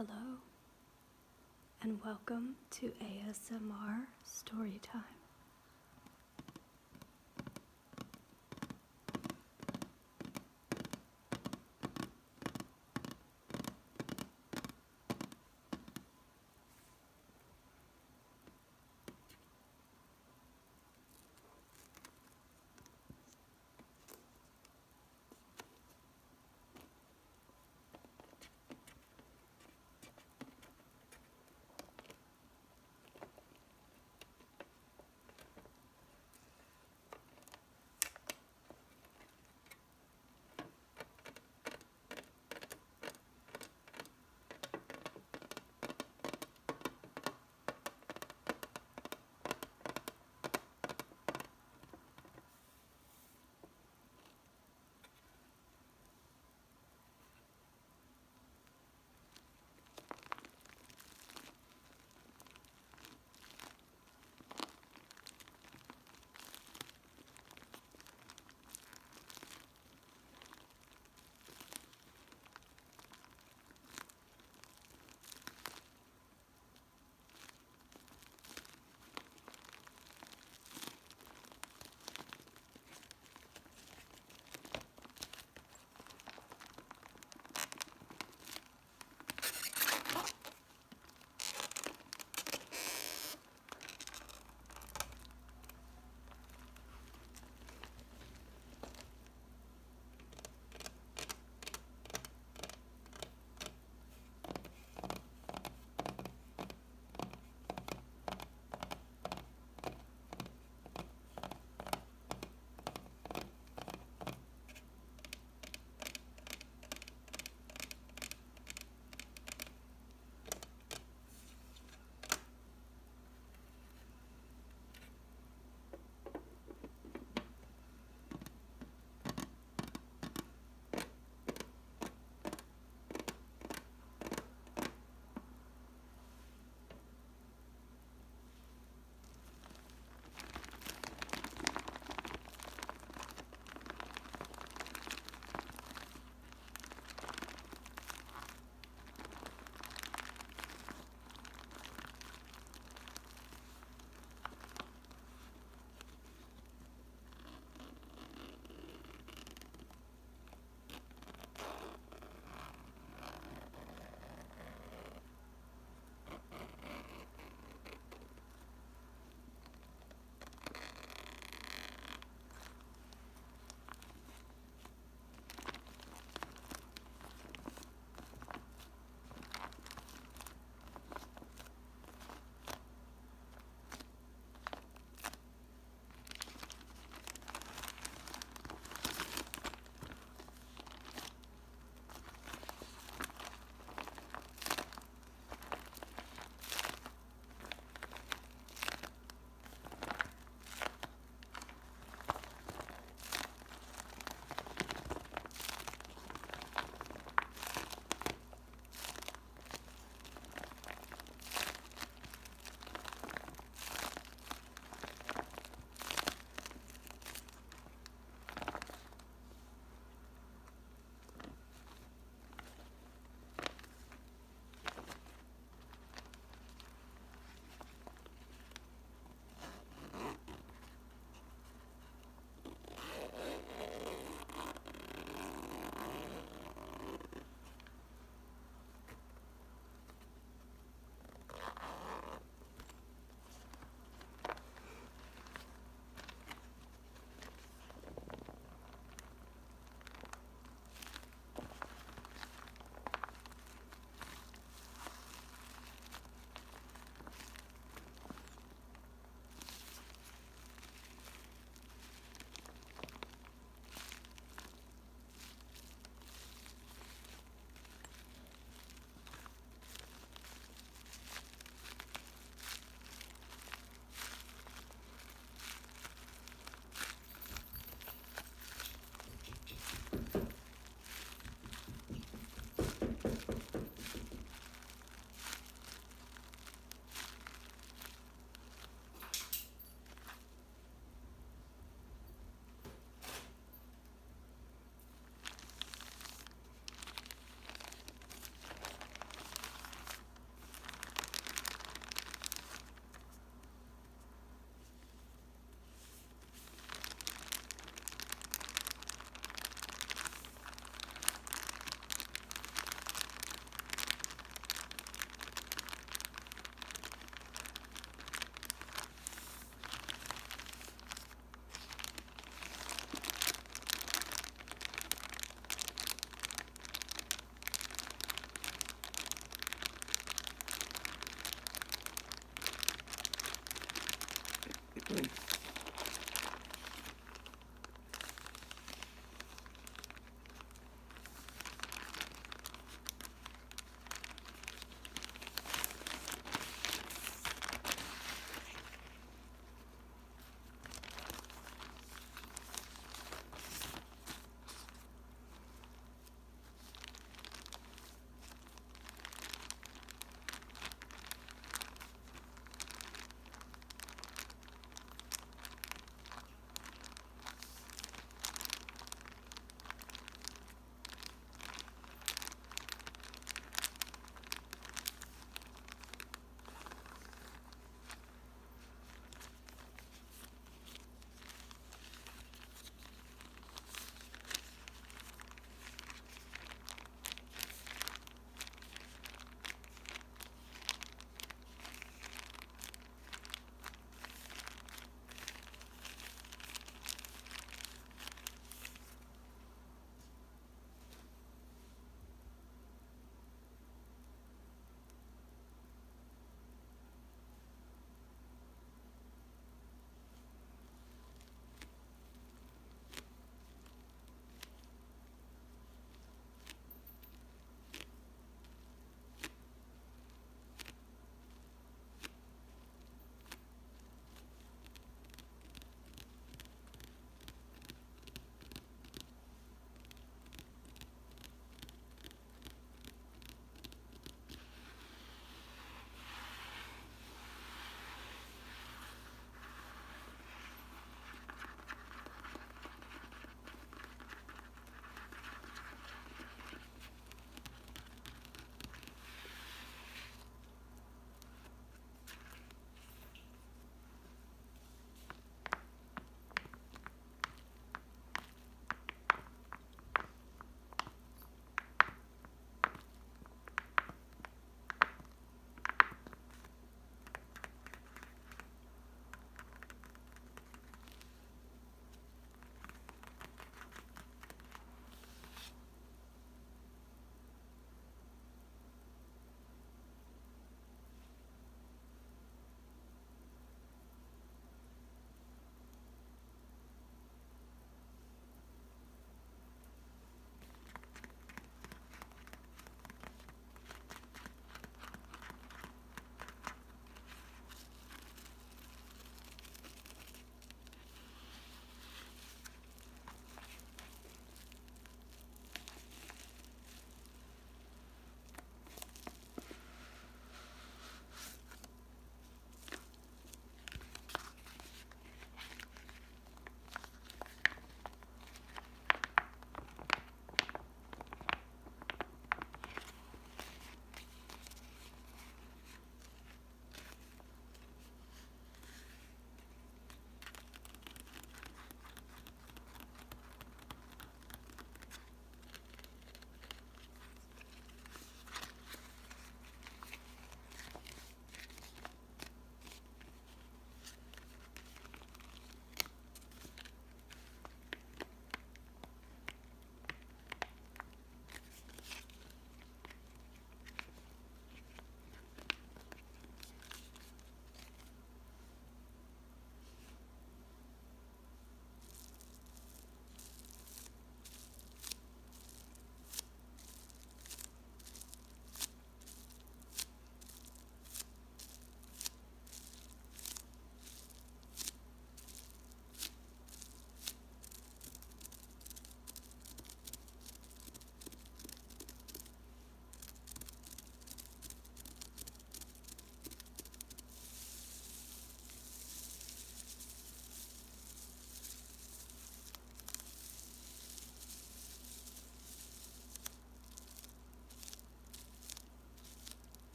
Hello, and welcome to ASMR Storytime.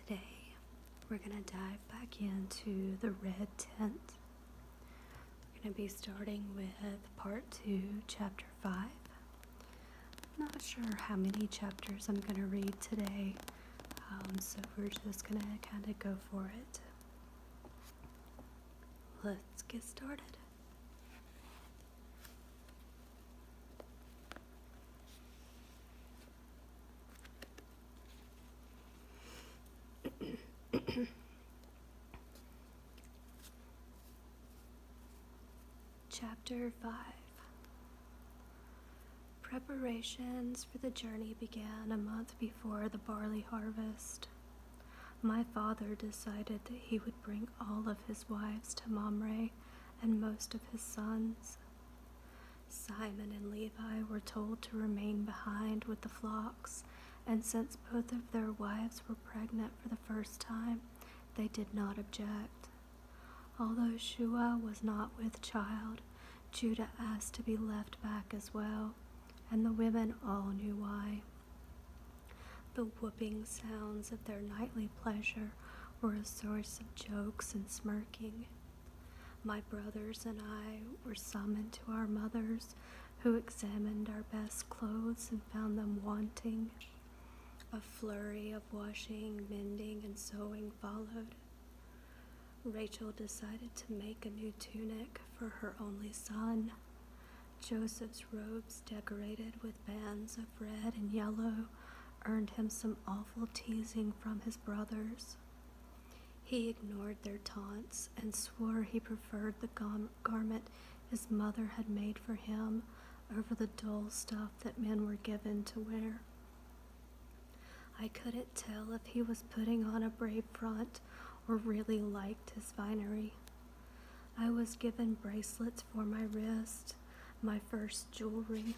Today, we're going to dive back into the red tent. We're going to be starting with part 2, chapter 5. I'm not sure how many chapters I'm going to read today, so we're just going to kind of go for it. Let's get started. Chapter 5. Preparations for the journey began a month before the barley harvest. My father decided that he would bring all of his wives to Mamre and most of his sons. Simon and Levi were told to remain behind with the flocks, and since both of their wives were pregnant for the first time, they did not object. Although Shua was not with child, Judah asked to be left back as well, and the women all knew why. The whooping sounds of their nightly pleasure were a source of jokes and smirking. My brothers and I were summoned to our mothers, who examined our best clothes and found them wanting. A flurry of washing, mending, and sewing followed. Rachel decided to make a new tunic for her only son. Joseph's robes, decorated with bands of red and yellow, earned him some awful teasing from his brothers. He ignored their taunts and swore he preferred the garment his mother had made for him over the dull stuff that men were given to wear. I couldn't tell if he was putting on a brave front or really liked his finery. I was given bracelets for my wrist, my first jewelry.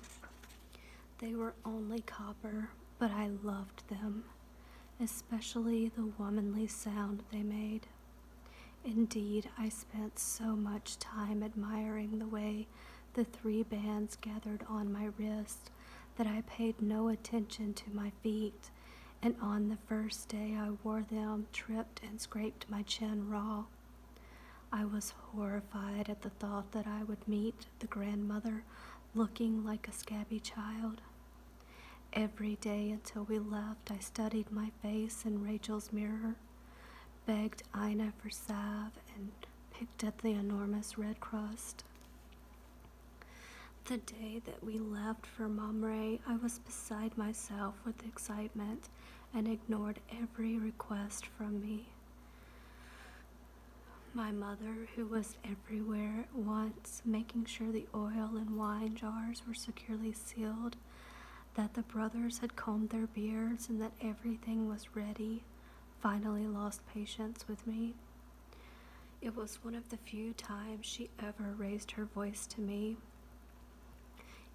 They were only copper, but I loved them, especially the womanly sound they made. Indeed, I spent so much time admiring the way the 3 bands gathered on my wrist that I paid no attention to my feet, and on the first day I wore them, tripped and scraped my chin raw. I was horrified at the thought that I would meet the grandmother looking like a scabby child. Every day until we left, I studied my face in Rachel's mirror, begged Ina for salve, and picked at the enormous red crust. The day that we left for Mamre, I was beside myself with excitement and ignored every request from me. My mother, who was everywhere at once, making sure the oil and wine jars were securely sealed, that the brothers had combed their beards, and that everything was ready, finally lost patience with me. It was one of the few times she ever raised her voice to me.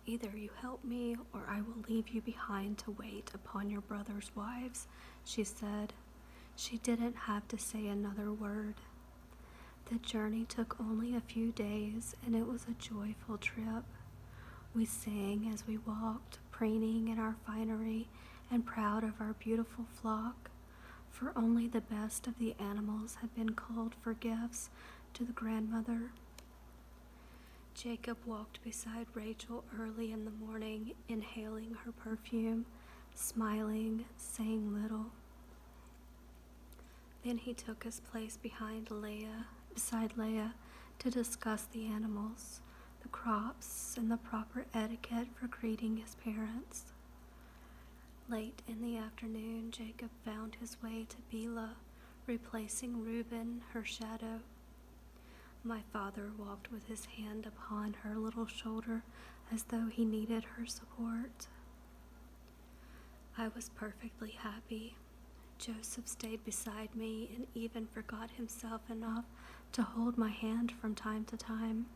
"Either you help me, or I will leave you behind to wait upon your brothers' wives," she said. She didn't have to say another word. The journey took only a few days, and it was a joyful trip. We sang as we walked, preening in our finery and proud of our beautiful flock, for only the best of the animals had been culled for gifts to the grandmother. Jacob walked beside Rachel early in the morning, inhaling her perfume, smiling, saying little. Then he took his place beside Leah, to discuss the animals, the crops, and the proper etiquette for greeting his parents. Late in the afternoon, Jacob found his way to Bela, replacing Reuben, her shadow. My father walked with his hand upon her little shoulder as though he needed her support. I was perfectly happy. Joseph stayed beside me and even forgot himself enough to hold my hand from time to time.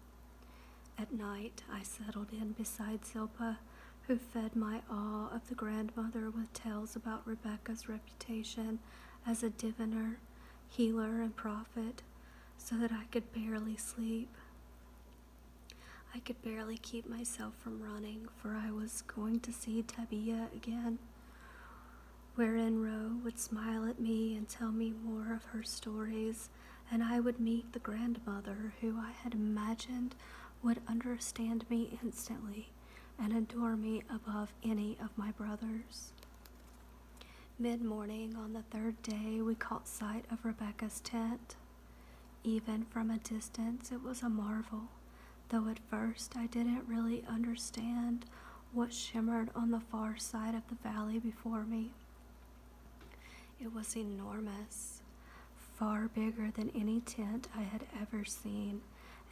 At night, I settled in beside Zilpah, who fed my awe of the grandmother with tales about Rebecca's reputation as a diviner, healer, and prophet, so that I could barely sleep. I could barely keep myself from running, for I was going to see Tabia again. wherein Ro would smile at me and tell me more of her stories, and I would meet the grandmother who I had imagined would understand me instantly and adore me above any of my brothers. Mid-morning on the third day, we caught sight of Rebecca's tent. Even from a distance, it was a marvel, though at first I didn't really understand what shimmered on the far side of the valley before me. It was enormous, far bigger than any tent I had ever seen,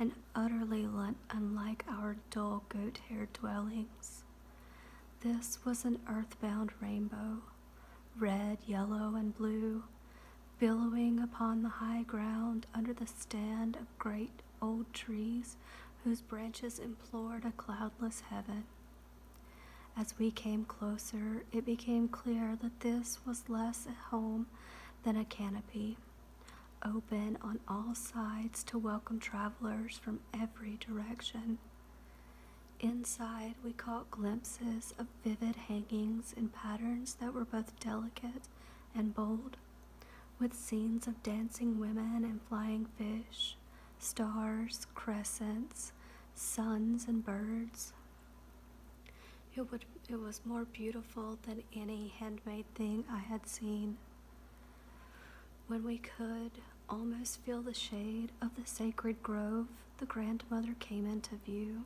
and utterly unlike our dull goat-haired dwellings. This was an earthbound rainbow, red, yellow, and blue, billowing upon the high ground under the stand of great old trees whose branches implored a cloudless heaven. As we came closer, it became clear that this was less a home than a canopy, open on all sides to welcome travelers from every direction. Inside, we caught glimpses of vivid hangings in patterns that were both delicate and bold, with scenes of dancing women and flying fish, stars, crescents, suns, and birds. It was more beautiful than any handmade thing I had seen. When we could almost feel the shade of the sacred grove, the grandmother came into view.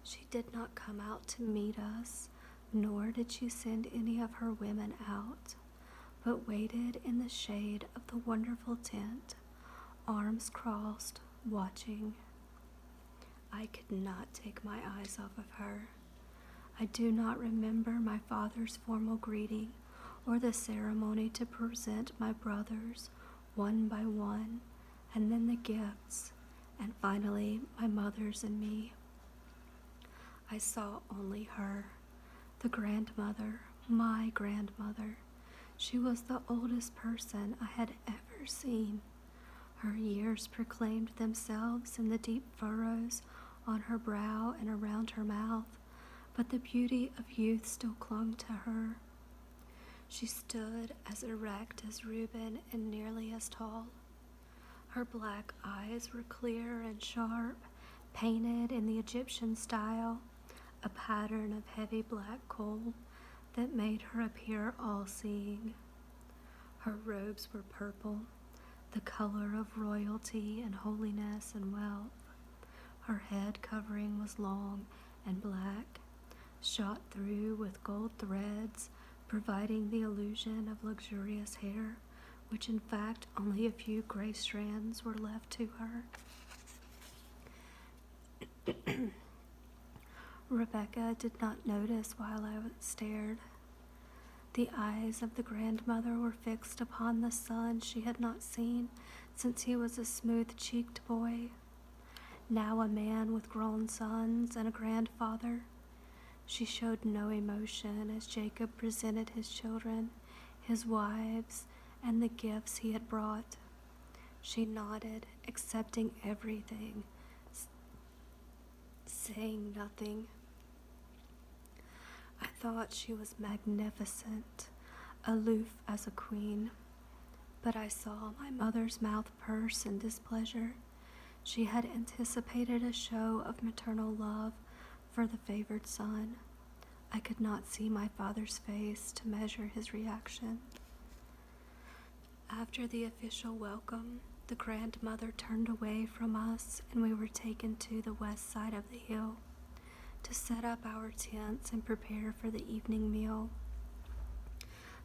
She did not come out to meet us, nor did she send any of her women out, but waited in the shade of the wonderful tent, arms crossed, watching. I could not take my eyes off of her. I do not remember my father's formal greeting or the ceremony to present my brothers one by one, and then the gifts, and finally my mother's and me. I saw only her, the grandmother, my grandmother. She was the oldest person I had ever seen. Her years proclaimed themselves in the deep furrows on her brow and around her mouth, but the beauty of youth still clung to her. She stood as erect as Reuben and nearly as tall. Her black eyes were clear and sharp, painted in the Egyptian style, a pattern of heavy black coal that made her appear all-seeing. Her robes were purple, the color of royalty and holiness and wealth. Her head covering was long and black, shot through with gold threads, providing the illusion of luxurious hair, which in fact only a few gray strands were left to her. Rebecca did not notice while I stared. The eyes of the grandmother were fixed upon the son she had not seen since he was a smooth-cheeked boy, now a man with grown sons and a grandfather. She showed no emotion as Jacob presented his children, his wives, and the gifts he had brought. She nodded, accepting everything, saying nothing. I thought she was magnificent, aloof as a queen, but I saw my mother's mouth purse in displeasure. She had anticipated a show of maternal love for the favored son. I could not see my father's face to measure his reaction. After the official welcome, the grandmother turned away from us and we were taken to the west side of the hill to set up our tents and prepare for the evening meal.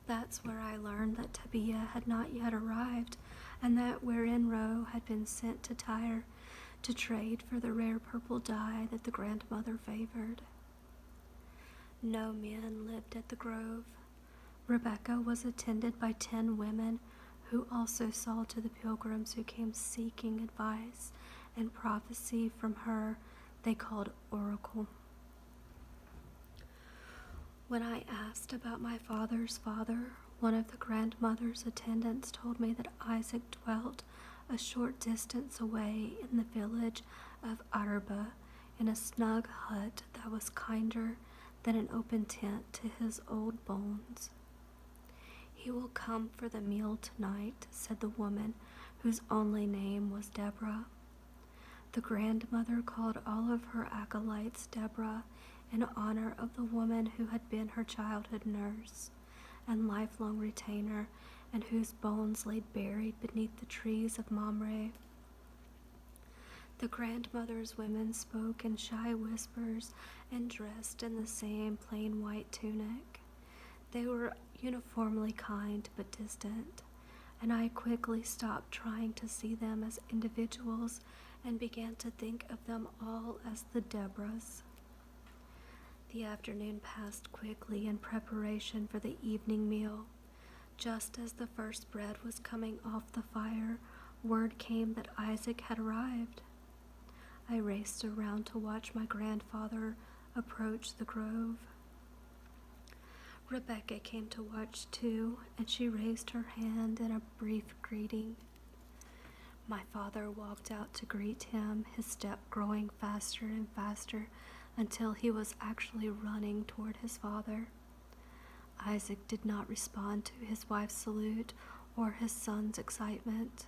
That's where I learned that Tabia had not yet arrived, and that Werinro had been sent to Tyre to trade for the rare purple dye that the grandmother favored. No men lived at the grove. Rebecca was attended by 10 women who also saw to the pilgrims who came seeking advice and prophecy from her they called oracle. When I asked about my father's father, one of the grandmother's attendants told me that Isaac dwelt a short distance away in the village of Arba in a snug hut that was kinder than an open tent to his old bones. "He will come for the meal tonight," said the woman whose only name was Deborah. The grandmother called all of her acolytes Deborah in honor of the woman who had been her childhood nurse and lifelong retainer, and whose bones lay buried beneath the trees of Mamre. The grandmother's women spoke in shy whispers and dressed in the same plain white tunic. They were uniformly kind but distant, and I quickly stopped trying to see them as individuals and began to think of them all as the Deborahs. The afternoon passed quickly in preparation for the evening meal. Just as the first bread was coming off the fire, word came that Isaac had arrived. I raced around to watch my grandfather approach the grove. Rebecca came to watch too, and she raised her hand in a brief greeting. My father walked out to greet him, his step growing faster and faster until he was actually running toward his father. Isaac did not respond to his wife's salute or his son's excitement.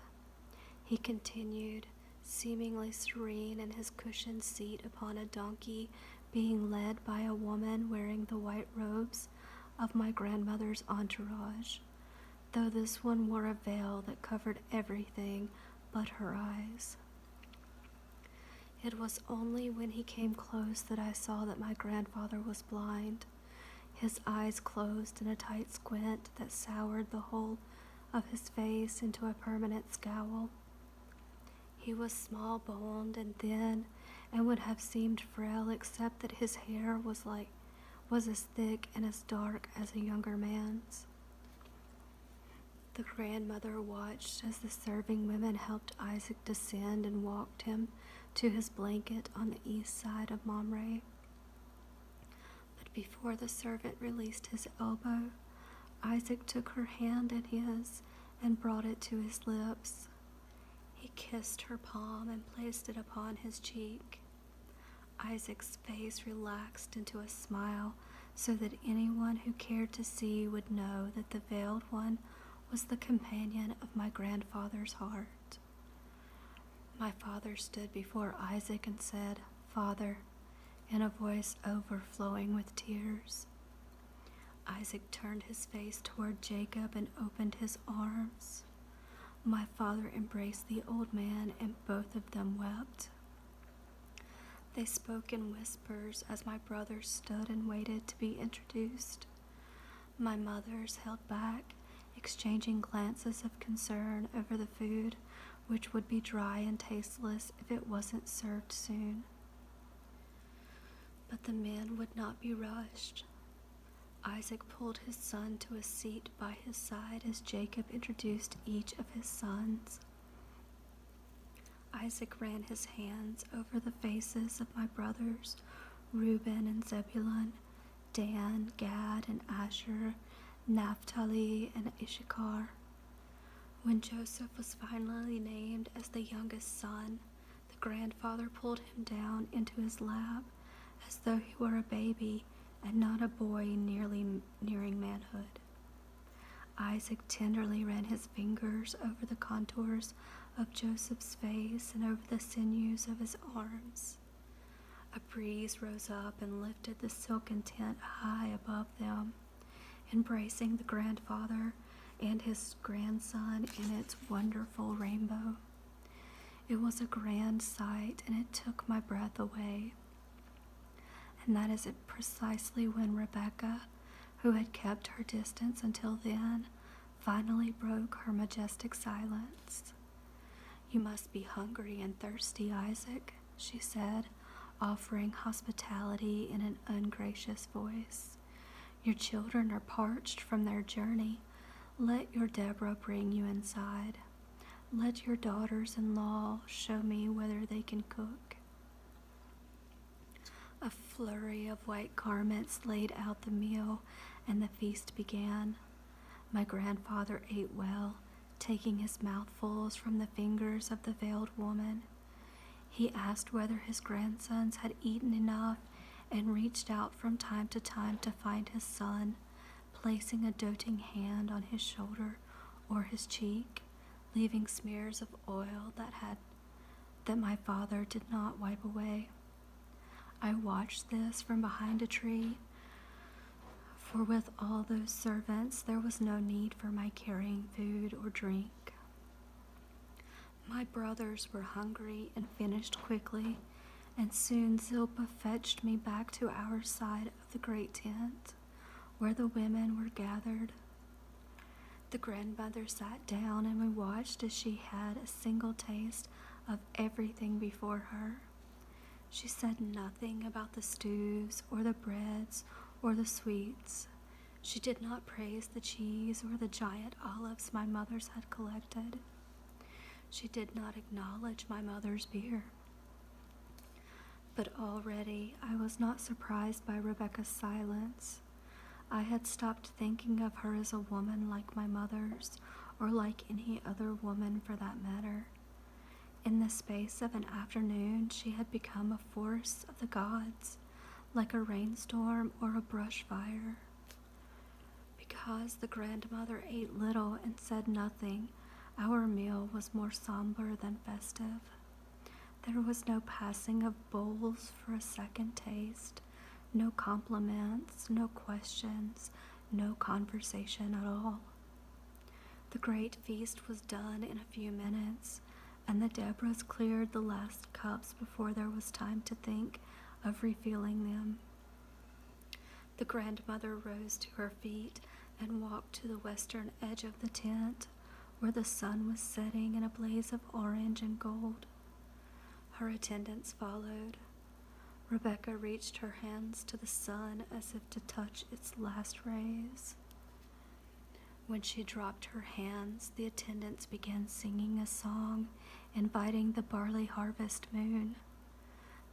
He continued, seemingly serene in his cushioned seat upon a donkey, being led by a woman wearing the white robes of my grandmother's entourage, though this one wore a veil that covered everything but her eyes. It was only when he came close that I saw that my grandfather was blind, his eyes closed in a tight squint that soured the whole of his face into a permanent scowl. He was small-boned and thin, and would have seemed frail except that his hair was as thick and as dark as a younger man's. The grandmother watched as the serving women helped Isaac descend and walked him to his blanket on the east side of Mamre. But before the servant released his elbow, Isaac took her hand in his and brought it to his lips. He kissed her palm and placed it upon his cheek. Isaac's face relaxed into a smile so that anyone who cared to see would know that the veiled one was the companion of my grandfather's heart. My father stood before Isaac and said, "Father," in a voice overflowing with tears. Isaac turned his face toward Jacob and opened his arms. My father embraced the old man, and both of them wept. They spoke in whispers as my brothers stood and waited to be introduced. My mothers held back, exchanging glances of concern over the food, which would be dry and tasteless if it wasn't served soon. But the men would not be rushed. Isaac pulled his son to a seat by his side as Jacob introduced each of his sons. Isaac ran his hands over the faces of my brothers, Reuben and Zebulun, Dan, Gad, and Asher, Naphtali, and Issachar. When Joseph was finally named as the youngest son, the grandfather pulled him down into his lap as though he were a baby and not a boy nearing manhood. Isaac tenderly ran his fingers over the contours of Joseph's face and over the sinews of his arms. A breeze rose up and lifted the silken tent high above them, embracing the grandfather and his grandson in its wonderful rainbow. It was a grand sight, and it took my breath away. And that is precisely when Rebecca, who had kept her distance until then, finally broke her majestic silence. "You must be hungry and thirsty, Isaac," she said, offering hospitality in an ungracious voice. "Your children are parched from their journey. Let your Deborah bring you inside. Let your daughters-in-law show me whether they can cook." A flurry of white garments laid out the meal, and the feast began. My grandfather ate well, taking his mouthfuls from the fingers of the veiled woman. He asked whether his grandsons had eaten enough and reached out from time to time to find his son, placing a doting hand on his shoulder or his cheek, leaving smears of oil that my father did not wipe away. I watched this from behind a tree, for with all those servants there was no need for my carrying food or drink. My brothers were hungry and finished quickly, and soon Zilpah fetched me back to our side of the great tent, where the women were gathered. The grandmother sat down, and we watched as she had a single taste of everything before her. She said nothing about the stews or the breads or the sweets. She did not praise the cheese or the giant olives my mother's had collected. She did not acknowledge my mother's beer. But already I was not surprised by Rebecca's silence. I had stopped thinking of her as a woman like my mother's, or like any other woman for that matter. In the space of an afternoon, she had become a force of the gods, like a rainstorm or a brush fire. Because the grandmother ate little and said nothing, our meal was more somber than festive. There was no passing of bowls for a second taste, no compliments, no questions, no conversation at all. The great feast was done in a few minutes, and the Deborahs cleared the last cups before there was time to think of refilling them. The grandmother rose to her feet and walked to the western edge of the tent, where the sun was setting in a blaze of orange and gold. Her attendants followed. Rebecca reached her hands to the sun as if to touch its last rays. When she dropped her hands, the attendants began singing a song, inviting the barley harvest moon.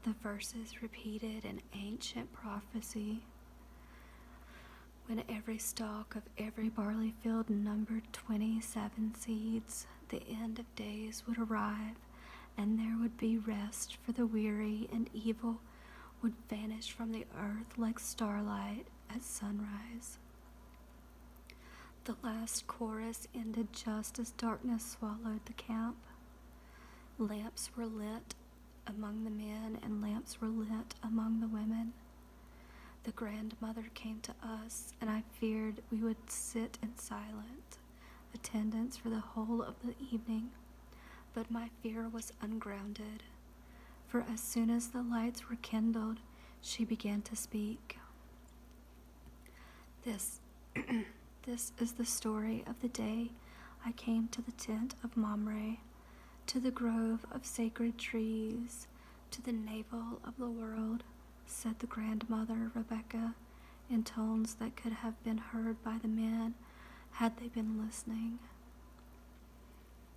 The verses repeated an ancient prophecy. When every stalk of every barley field numbered 27 seeds, the end of days would arrive, and there would be rest for the weary, and evil would vanish from the earth like starlight at sunrise. The last chorus ended just as darkness swallowed the camp. Lamps were lit among the men, and lamps were lit among the women. The grandmother came to us, and I feared we would sit in silent attendance for the whole of the evening, but my fear was ungrounded, for as soon as the lights were kindled, she began to speak. This is the story of the day I came to the tent of Mamre, to the grove of sacred trees, to the navel of the world, said the grandmother Rebecca, in tones that could have been heard by the men had they been listening.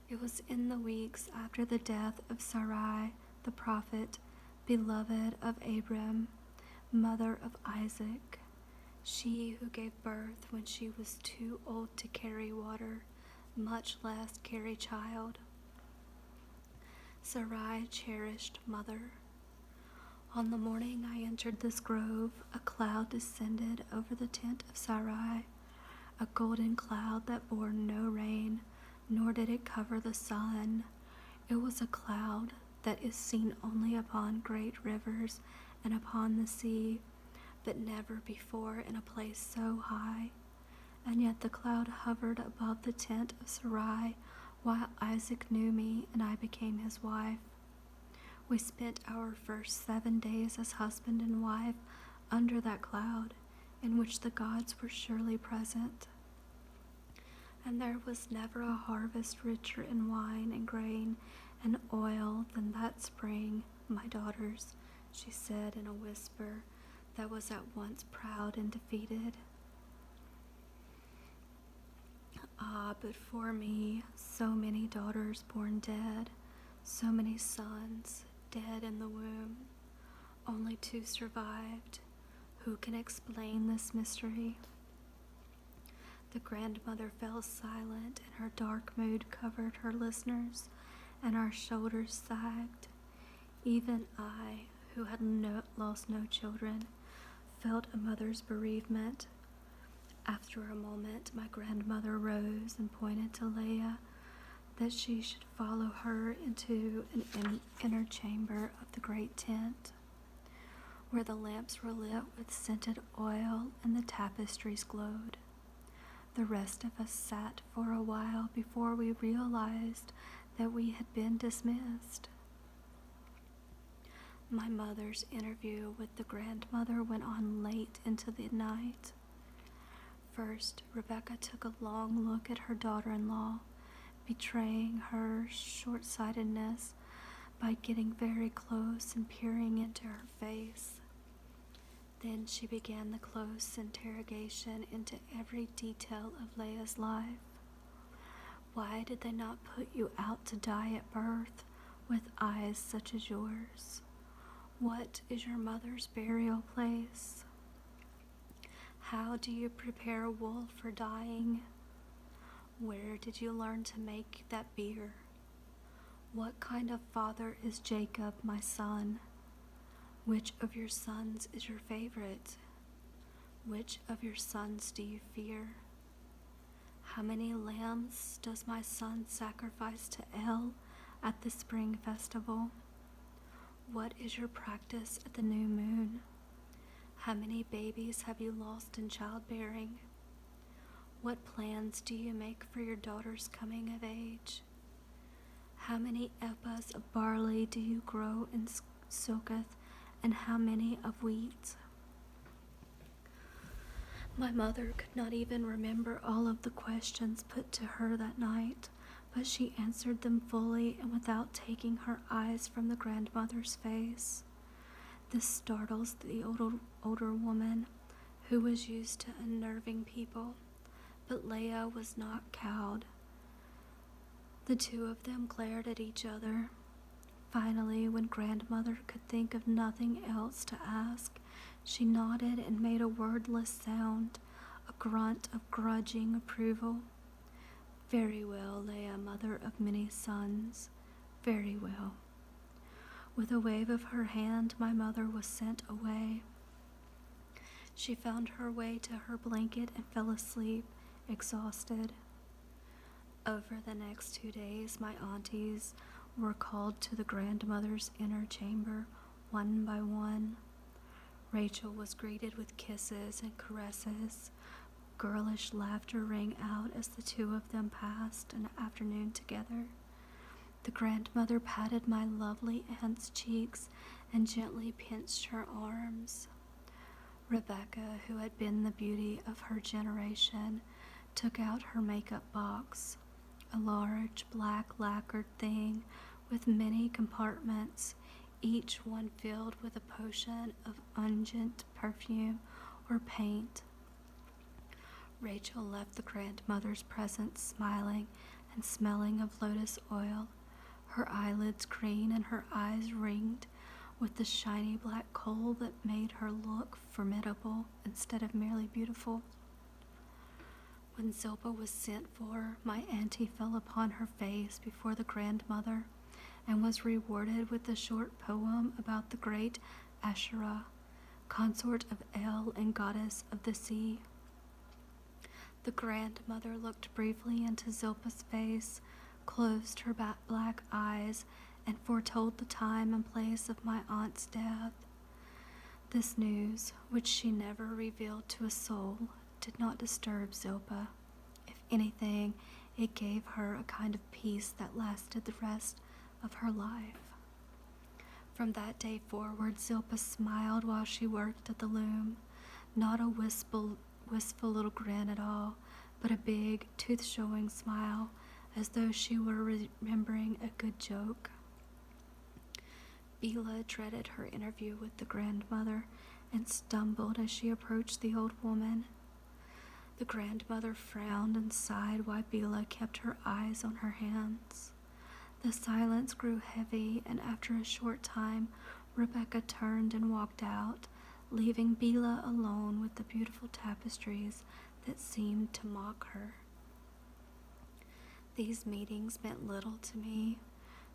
It was in the weeks after the death of Sarai, the prophet, beloved of Abram, mother of Isaac, she who gave birth when she was too old to carry water, much less carry child. Sarai cherished mother. On the morning I entered this grove, a cloud descended over the tent of Sarai, a golden cloud that bore no rain, nor did it cover the sun. It was a cloud that is seen only upon great rivers and upon the sea, but never before in a place so high. And yet the cloud hovered above the tent of Sarai while Isaac knew me and I became his wife. We spent our first 7 days as husband and wife under that cloud, in which the gods were surely present. And there was never a harvest richer in wine and grain and oil than that spring, my daughters, she said in a whisper that was at once proud and defeated. Ah, but for me, so many daughters born dead, so many sons dead in the womb. Only 2 survived. Who can explain this mystery? The grandmother fell silent, and her dark mood covered her listeners, and our shoulders sagged. Even I, who had lost no children, felt a mother's bereavement. After a moment, my grandmother rose and pointed to Leah that she should follow her into an inner chamber of the great tent, where the lamps were lit with scented oil and the tapestries glowed. The rest of us sat for a while before we realized that we had been dismissed. My mother's interview with the grandmother went on late into the night. First, Rebecca took a long look at her daughter-in-law, betraying her short-sightedness by getting very close and peering into her face. Then she began the close interrogation into every detail of Leah's life. Why did they not put you out to die at birth with eyes such as yours? What is your mother's burial place? How do you prepare wool for dyeing? Where did you learn to make that beer? What kind of father is Jacob, my son? Which of your sons is your favorite? Which of your sons do you fear? How many lambs does my son sacrifice to El at the spring festival? What is your practice at the new moon? How many babies have you lost in childbearing? What plans do you make for your daughter's coming of age? How many ephahs of barley do you grow in Succoth, and how many of wheat? My mother could not even remember all of the questions put to her that night, but she answered them fully and without taking her eyes from the grandmother's face. This startles the older woman, who was used to unnerving people, but Leah was not cowed. The two of them glared at each other. Finally, when grandmother could think of nothing else to ask, she nodded and made a wordless sound, a grunt of grudging approval. Very well, Leah, mother of many sons. Very well. With a wave of her hand, my mother was sent away. She found her way to her blanket and fell asleep, exhausted. Over the next 2 days, my aunties were called to the grandmother's inner chamber, one by one. Rachel was greeted with kisses and caresses. Girlish laughter rang out as the two of them passed an afternoon together. The grandmother patted my lovely aunt's cheeks and gently pinched her arms. Rebecca, who had been the beauty of her generation, took out her makeup box, a large black lacquered thing with many compartments, each one filled with a potion of unguent perfume or paint. Rachel left the grandmother's presence smiling and smelling of lotus oil, her eyelids green and her eyes ringed with the shiny black coal that made her look formidable instead of merely beautiful. When Zilpah was sent for, my auntie fell upon her face before the grandmother and was rewarded with a short poem about the great Asherah, consort of El and goddess of the sea. The grandmother looked briefly into Zilpah's face, closed her black eyes, and foretold the time and place of my aunt's death. This news, which she never revealed to a soul, did not disturb Zilpah. If anything, it gave her a kind of peace that lasted the rest of her life. From that day forward, Zilpah smiled while she worked at the loom, not a wistful little grin at all, but a big, tooth-showing smile, as though she were remembering a good joke. Bila dreaded her interview with the grandmother and stumbled as she approached the old woman. The grandmother frowned and sighed while Bila kept her eyes on her hands. The silence grew heavy, and after a short time, Rebecca turned and walked out, leaving Bila alone with the beautiful tapestries that seemed to mock her. These meetings meant little to me.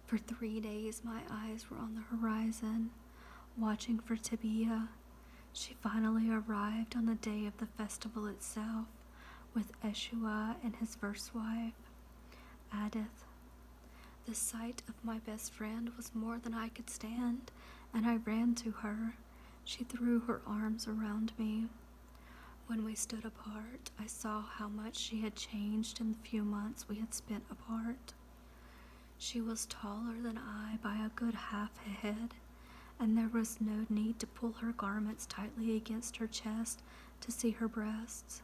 For 3 days my eyes were on the horizon, watching for Tabia. She finally arrived on the day of the festival itself, with Eshua and his first wife, Adith. The sight of my best friend was more than I could stand, and I ran to her. She threw her arms around me. When we stood apart, I saw how much she had changed in the few months we had spent apart. She was taller than I by a good half a head, and there was no need to pull her garments tightly against her chest to see her breasts.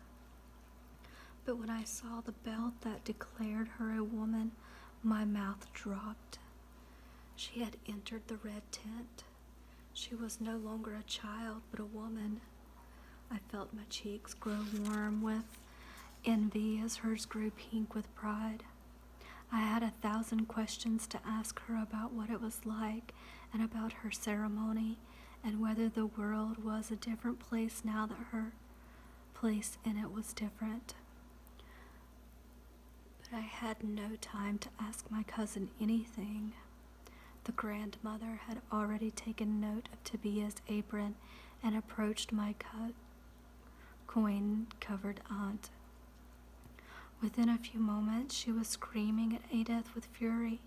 But when I saw the belt that declared her a woman, my mouth dropped. She had entered the red tent. She was no longer a child, but a woman. I felt my cheeks grow warm with envy as hers grew pink with pride. I had 1,000 questions to ask her about what it was like and about her ceremony and whether the world was a different place now that her place in it was different. But I had no time to ask my cousin anything. The grandmother had already taken note of Tabia's apron and approached my coin-covered aunt. Within a few moments, she was screaming at Edith with fury,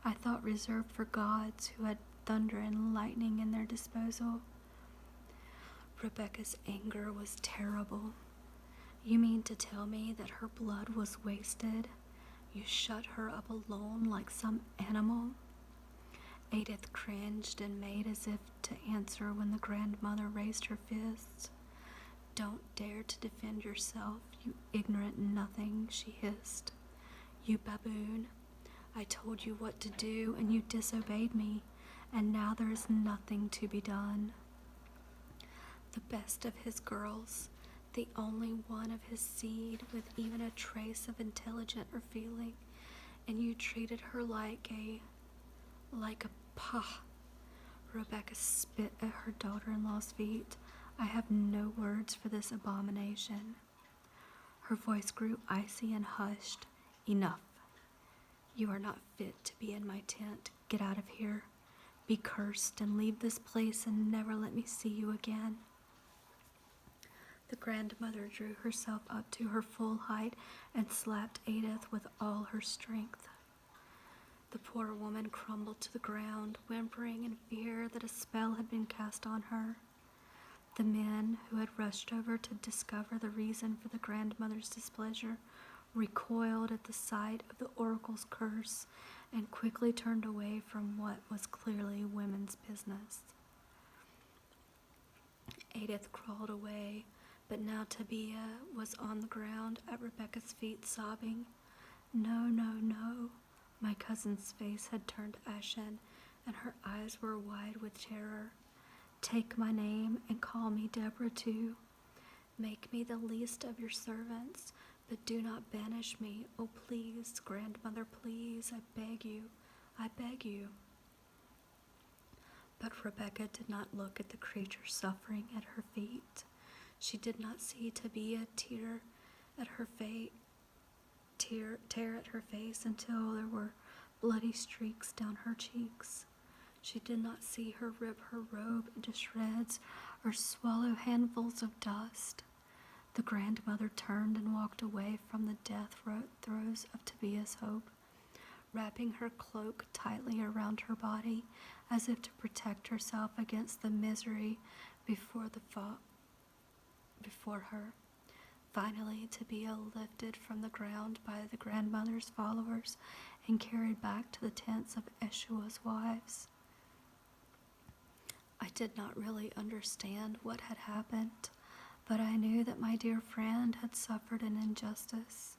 I thought reserved for gods who had thunder and lightning in their disposal. Rebecca's anger was terrible. You mean to tell me that her blood was wasted? You shut her up alone like some animal? Edith cringed and made as if to answer when the grandmother raised her fists. Don't dare to defend yourself, you ignorant nothing, she hissed. You baboon. I told you what to do and you disobeyed me, and now there is nothing to be done. The best of his girls, the only one of his seed with even a trace of intelligence or feeling, and you treated her like a pah. Rebecca spit at her daughter-in-law's feet. I have no words for this abomination. Her voice grew icy and hushed. Enough. You are not fit to be in my tent. Get out of here. Be cursed and leave this place and never let me see you again. The grandmother drew herself up to her full height and slapped Edith with all her strength. The poor woman crumbled to the ground, whimpering in fear that a spell had been cast on her. The men who had rushed over to discover the reason for the grandmother's displeasure recoiled at the sight of the oracle's curse and quickly turned away from what was clearly women's business. Edith crawled away, but now Tabia was on the ground at Rebecca's feet, sobbing, No, no, no. My cousin's face had turned ashen, and her eyes were wide with terror. Take my name and call me Deborah too. Make me the least of your servants, but do not banish me. Oh, please, grandmother, please, I beg you, I beg you. But Rebecca did not look at the creature suffering at her feet. She did not see Tabia tear at her face until there were bloody streaks down her cheeks. She did not see her rip her robe into shreds or swallow handfuls of dust. The grandmother turned and walked away from the death throes of Tabia's hope, wrapping her cloak tightly around her body as if to protect herself against the misery before her. Finally, Tabia lifted from the ground by the grandmother's followers and carried back to the tents of Eshua's wives. I did not really understand what had happened, but I knew that my dear friend had suffered an injustice.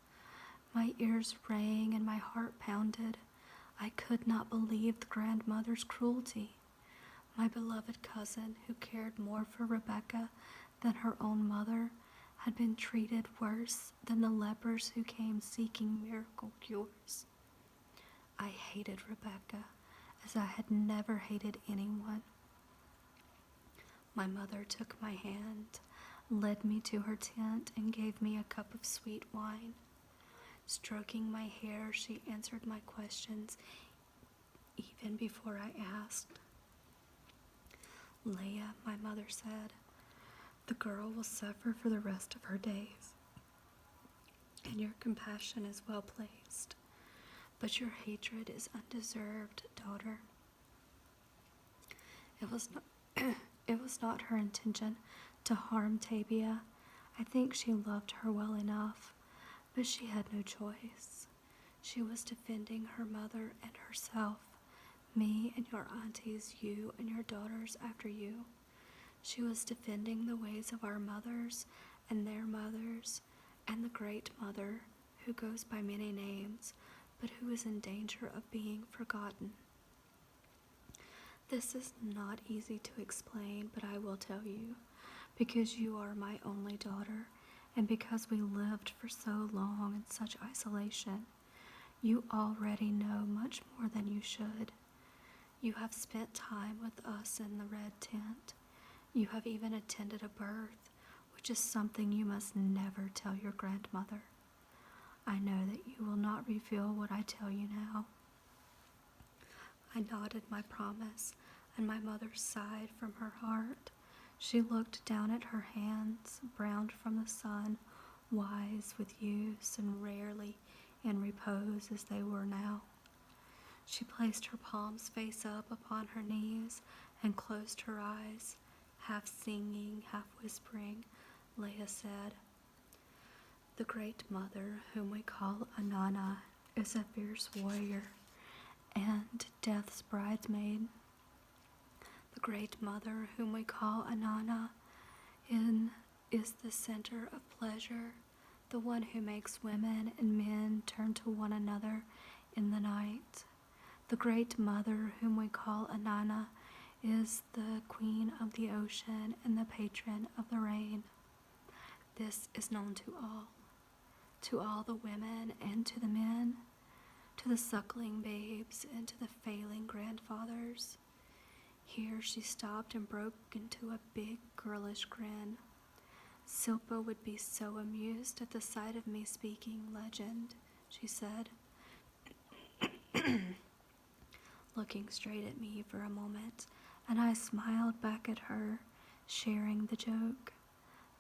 My ears rang and my heart pounded. I could not believe the grandmother's cruelty. My beloved cousin, who cared more for Rebecca than her own mother, had been treated worse than the lepers who came seeking miracle cures. I hated Rebecca as I had never hated anyone. My mother took my hand, led me to her tent, and gave me a cup of sweet wine. Stroking my hair, she answered my questions even before I asked. Leah, my mother said, the girl will suffer for the rest of her days. and your compassion is well placed. But your hatred is undeserved, daughter. It was not, it was not her intention to harm Tabia. I think she loved her well enough, but she had no choice. She was defending her mother and herself, me and your aunties, you and your daughters after you. She was defending the ways of our mothers and their mothers, and the great mother who goes by many names, but who is in danger of being forgotten. This is not easy to explain, but I will tell you, because you are my only daughter, and because we lived for so long in such isolation. You already know much more than you should. You have spent time with us in the red tent. You have even attended a birth, which is something you must never tell your grandmother. I know that you will not reveal what I tell you now. I nodded my promise, and my mother sighed from her heart. She looked down at her hands, browned from the sun, wise with use and rarely in repose as they were now. She placed her palms face up upon her knees and closed her eyes. Half singing, half whispering, Leah said, "The great mother, whom we call Anana, is a fierce warrior and death's bridesmaid. The great mother, whom we call Anana, is the center of pleasure, the one who makes women and men turn to one another in the night. The great mother, whom we call Anana, is the queen of the ocean and the patron of the rain. This is known to all the women and to the men, to the suckling babes and to the failing grandfathers." Here she stopped and broke into a big girlish grin. "Silpa would be so amused at the sight of me speaking legend," she said, looking straight at me for a moment, and I smiled back at her, sharing the joke.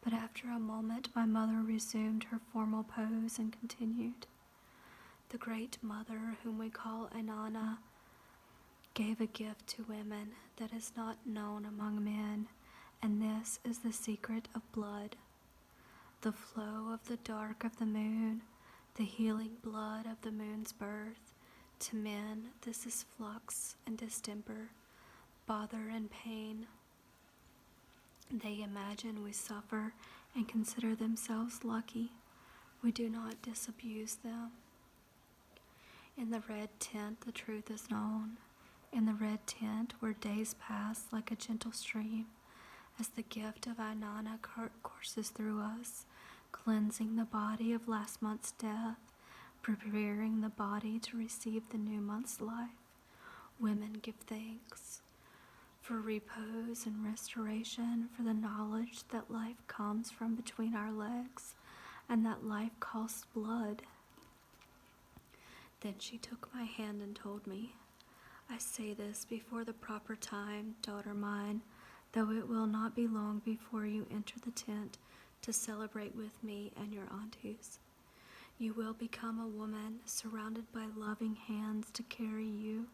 But after a moment my mother resumed her formal pose and continued, "The great mother, whom we call Anana, gave a gift to women that is not known among men, and this is the secret of blood. The flow of the dark of the moon, the healing blood of the moon's birth. To men, this is flux and distemper, bother and pain. They imagine we suffer and consider themselves lucky. We do not disabuse them. In the red tent, the truth is known. In the red tent, where days pass like a gentle stream, as the gift of Ainana courses through us, cleansing the body of last month's death, preparing the body to receive the new month's life. Women give thanks for repose and restoration, for the knowledge that life comes from between our legs, and that life costs blood." Then she took my hand and told me, "I say this before the proper time, daughter mine, though it will not be long before you enter the tent to celebrate with me and your aunties. You will become a woman surrounded by loving hands to carry you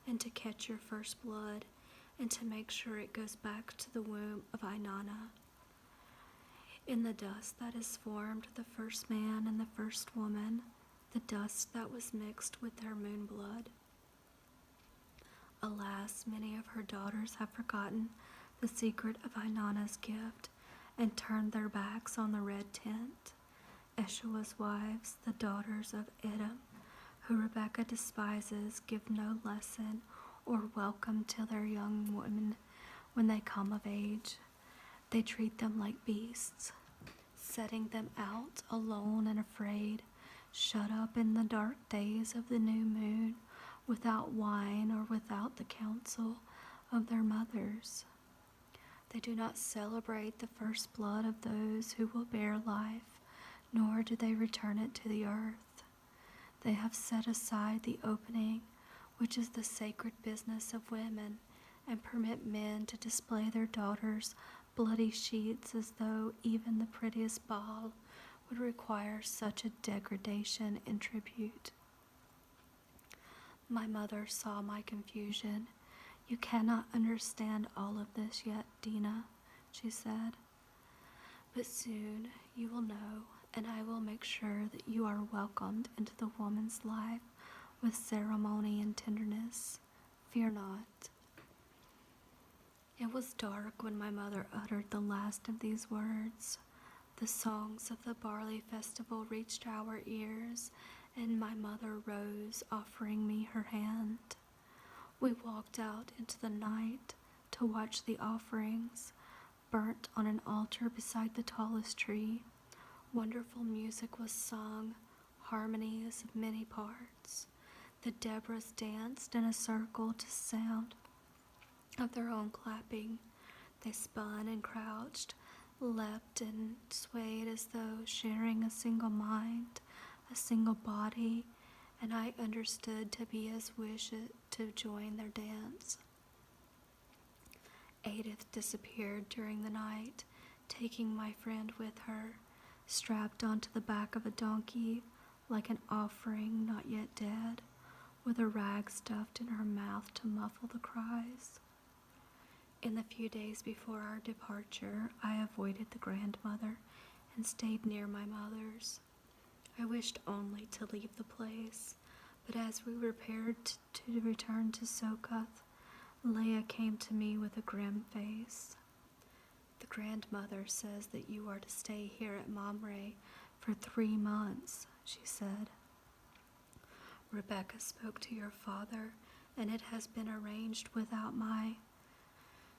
and to catch your first blood and to make sure it goes back to the womb of Ainana. In the dust that is formed the first man and the first woman, the dust that was mixed with their moon blood. Alas, many of her daughters have forgotten the secret of Ainana's gift and turned their backs on the red tent. Eshua's wives, the daughters of Edom, who Rebecca despises, give no lesson or welcome to their young women when they come of age. They treat them like beasts, setting them out alone and afraid, shut up in the dark days of the new moon, without wine or without the counsel of their mothers. They do not celebrate the first blood of those who will bear life, nor do they return it to the earth. They have set aside the opening, which is the sacred business of women, and permit men to display their daughters' bloody sheets as though even the prettiest ball would require such a degradation in tribute. My mother saw my confusion. "You cannot understand all of this yet, Dina," she said. "But soon you will know, and I will make sure that you are welcomed into the woman's life with ceremony and tenderness. Fear not." It was dark when my mother uttered the last of these words. The songs of the barley festival reached our ears, and my mother rose, offering me her hand. We walked out into the night to watch the offerings, burnt on an altar beside the tallest tree. Wonderful music was sung, harmonies of many parts. The Deborahs danced in a circle to sound of their own clapping. They spun and crouched, leapt and swayed as though sharing a single mind, a single body, and I understood Tobias' wish to join their dance. Edith disappeared during the night, taking my friend with her, strapped onto the back of a donkey like an offering not yet dead, with a rag stuffed in her mouth to muffle the cries. In the few days before our departure, I avoided the grandmother and stayed near my mother's. I wished only to leave the place, but as we prepared to return to Sokoth, Leah came to me with a grim face. "The grandmother says that you are to stay here at Mamre for 3 months, she said. "Rebecca spoke to your father, and it has been arranged without my—"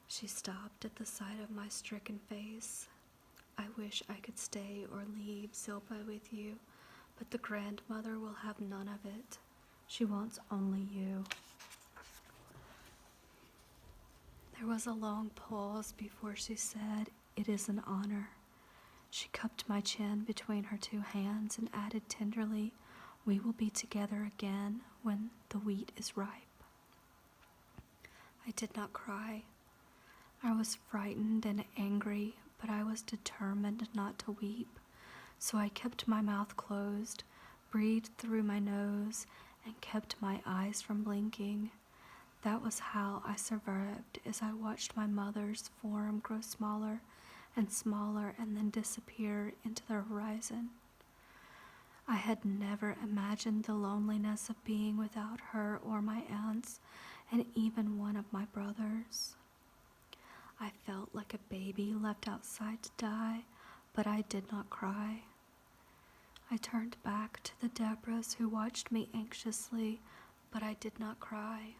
She stopped at the sight of my stricken face. "I wish I could stay or leave Zilpa with you, but the grandmother will have none of it. She wants only you." There was a long pause before she said, "It is an honor." She cupped my chin between her 2 hands and added tenderly, "We will be together again when the wheat is ripe." I did not cry. I was frightened and angry, but I was determined not to weep, so I kept my mouth closed, breathed through my nose, and kept my eyes from blinking. That was how I survived as I watched my mother's form grow smaller and smaller and then disappear into the horizon. I had never imagined the loneliness of being without her or my aunts and even one of my brothers. I felt like a baby left outside to die, but I did not cry. I turned back to the Deborahs who watched me anxiously, but I did not cry.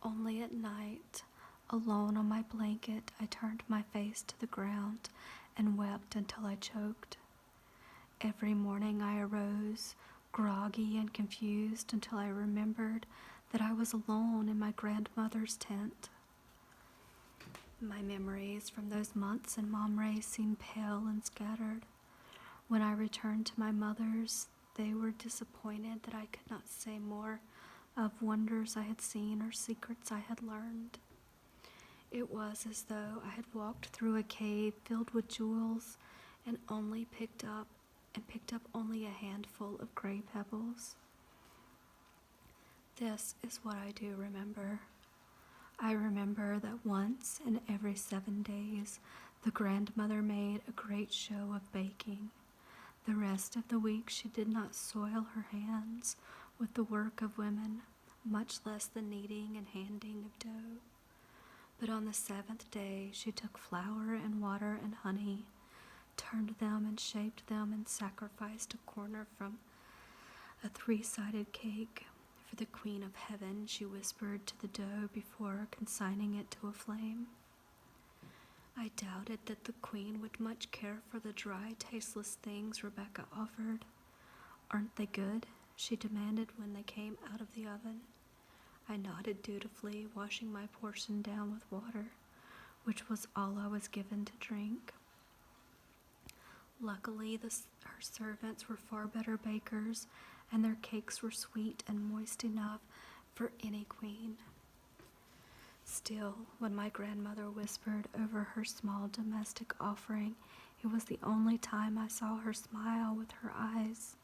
Only at night, alone on my blanket, I turned my face to the ground and wept until I choked. Every morning I arose, groggy and confused, until I remembered that I was alone in my grandmother's tent. My memories from those months in Mamre seemed pale and scattered. When I returned to my mother's, they were disappointed that I could not say more of wonders I had seen or secrets I had learned. It was as though I had walked through a cave filled with jewels and picked up only a handful of gray pebbles. This is what I do remember. I remember that once in every 7 days, the grandmother made a great show of baking. The rest of the week she did not soil her hands with the work of women, much less the kneading and handing of dough. But on the 7th day she took flour and water and honey, turned them and shaped them, and sacrificed a corner from a 3-sided cake. "For the Queen of Heaven," she whispered to the dough before consigning it to a flame. I doubted that the queen would much care for the dry, tasteless things Rebecca offered. "Aren't they good?" she demanded when they came out of the oven. I nodded dutifully, washing my portion down with water, which was all I was given to drink. Luckily, her servants were far better bakers, and their cakes were sweet and moist enough for any queen. Still, when my grandmother whispered over her small domestic offering, It was the only time I saw her smile with her eyes.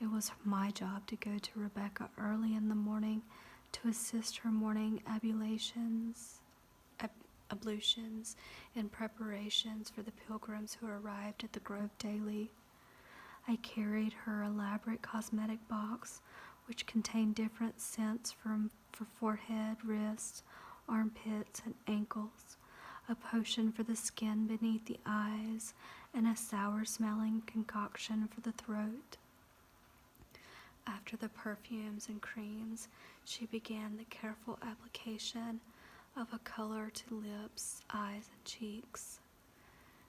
It was my job to go to Rebecca early in the morning to assist her morning ablutions and preparations for the pilgrims who arrived at the grove daily. I carried her elaborate cosmetic box, which contained different scents for forehead, wrists, armpits, and ankles, a potion for the skin beneath the eyes, and a sour-smelling concoction for the throat. After the perfumes and creams, she began the careful application of a color to lips, eyes, and cheeks.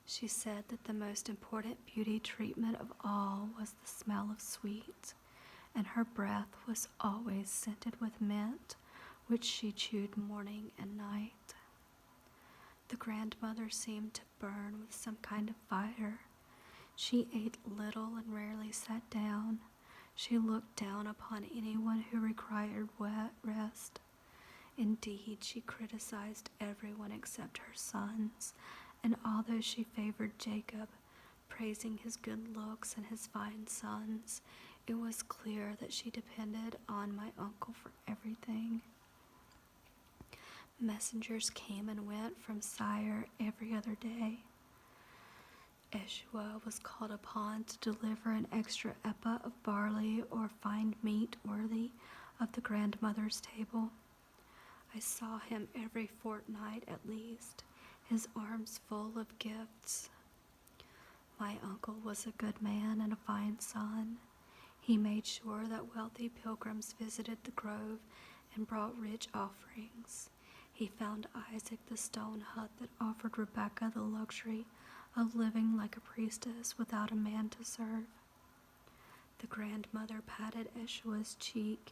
She said that the most important beauty treatment of all was the smell of sweets, and her breath was always scented with mint, which she chewed morning and night. The grandmother seemed to burn with some kind of fire. She ate little and rarely sat down. She looked down upon anyone who required rest. Indeed, she criticized everyone except her sons, and although she favored Jacob, praising his good looks and his fine sons, it was clear that she depended on my uncle for everything. Messengers came and went from Sire every other day. Eshua was called upon to deliver an extra ephah of barley or fine meat worthy of the grandmother's table. I saw him every fortnight at least, his arms full of gifts. My uncle was a good man and a fine son. He made sure that wealthy pilgrims visited the grove and brought rich offerings. He found Isaac the stone hut that offered Rebecca the luxury of living like a priestess without a man to serve. The grandmother patted Eshua's cheek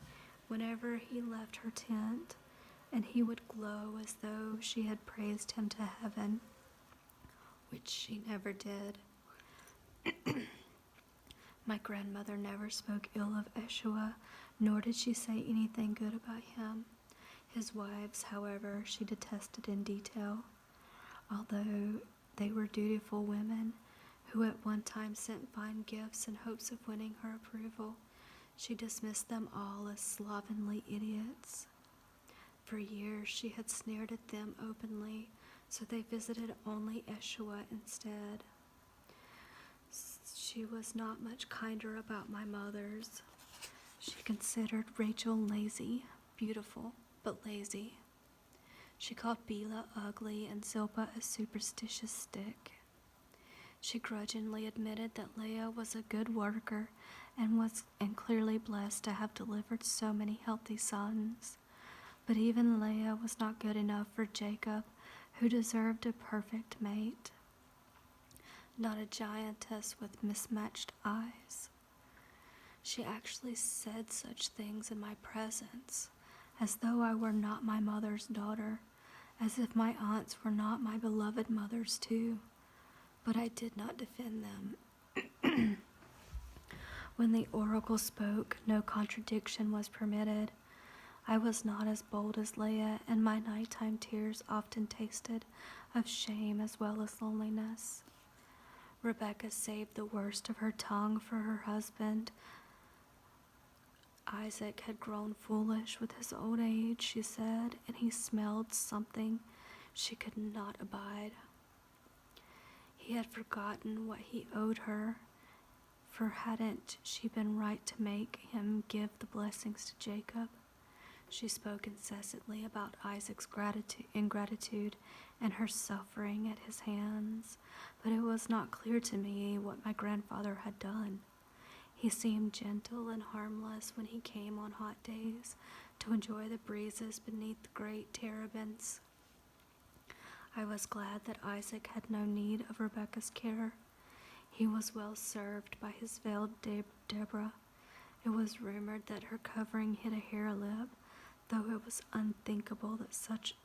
whenever he left her tent, and he would glow as though she had praised him to heaven, which she never did. My grandmother never spoke ill of Eshua, nor did she say anything good about him. His wives, however, she detested in detail, although they were dutiful women who at one time sent fine gifts in hopes of winning her approval. She dismissed them all as slovenly idiots. For years she had sneered at them openly, so they visited only Eshua instead. She was not much kinder about my mothers. She considered Rachel lazy, beautiful, but lazy. She called Bila ugly and Zilpah a superstitious stick. She grudgingly admitted that Leah was a good worker and clearly blessed to have delivered so many healthy sons. But even Leah was not good enough for Jacob, who deserved a perfect mate, not a giantess with mismatched eyes. She actually said such things in my presence, as though I were not my mother's daughter, as if my aunts were not my beloved mothers too. But I did not defend them. When the oracle spoke, no contradiction was permitted. I was not as bold as Leah, and my nighttime tears often tasted of shame as well as loneliness. Rebecca saved the worst of her tongue for her husband. Isaac had grown foolish with his old age, she said, and he smelled something she could not abide. He had forgotten what he owed her, for hadn't she been right to make him give the blessings to Jacob? She spoke incessantly about Isaac's ingratitude and her suffering at his hands, but it was not clear to me what my grandfather had done. He seemed gentle and harmless when he came on hot days to enjoy the breezes beneath the great terebinths. I was glad that Isaac had no need of Rebecca's care. He was well served by his veiled Deborah. It was rumored that her covering hid a hare lip, though it was unthinkable that such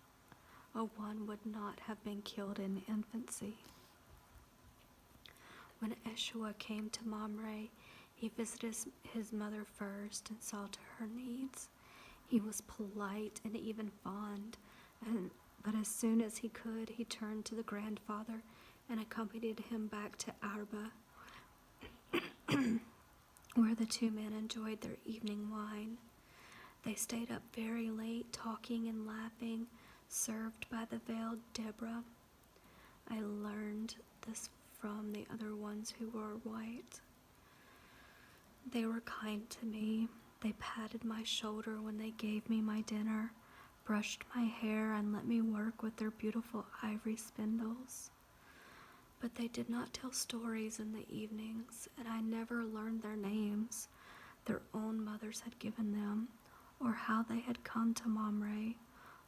a one would not have been killed in infancy. When Eshua came to Mamre, he visited his mother first and saw to her needs. He was polite and even fond, but as soon as he could, he turned to the grandfather and accompanied him back to Arba, where the two men enjoyed their evening wine. They stayed up very late, talking and laughing, served by the veiled Deborah. I learned this from the other ones who wore white. They were kind to me. They patted my shoulder when they gave me my dinner, brushed my hair, and let me work with their beautiful ivory spindles. But they did not tell stories in the evenings, and I never learned their names their own mothers had given them, or how they had come to Mamre,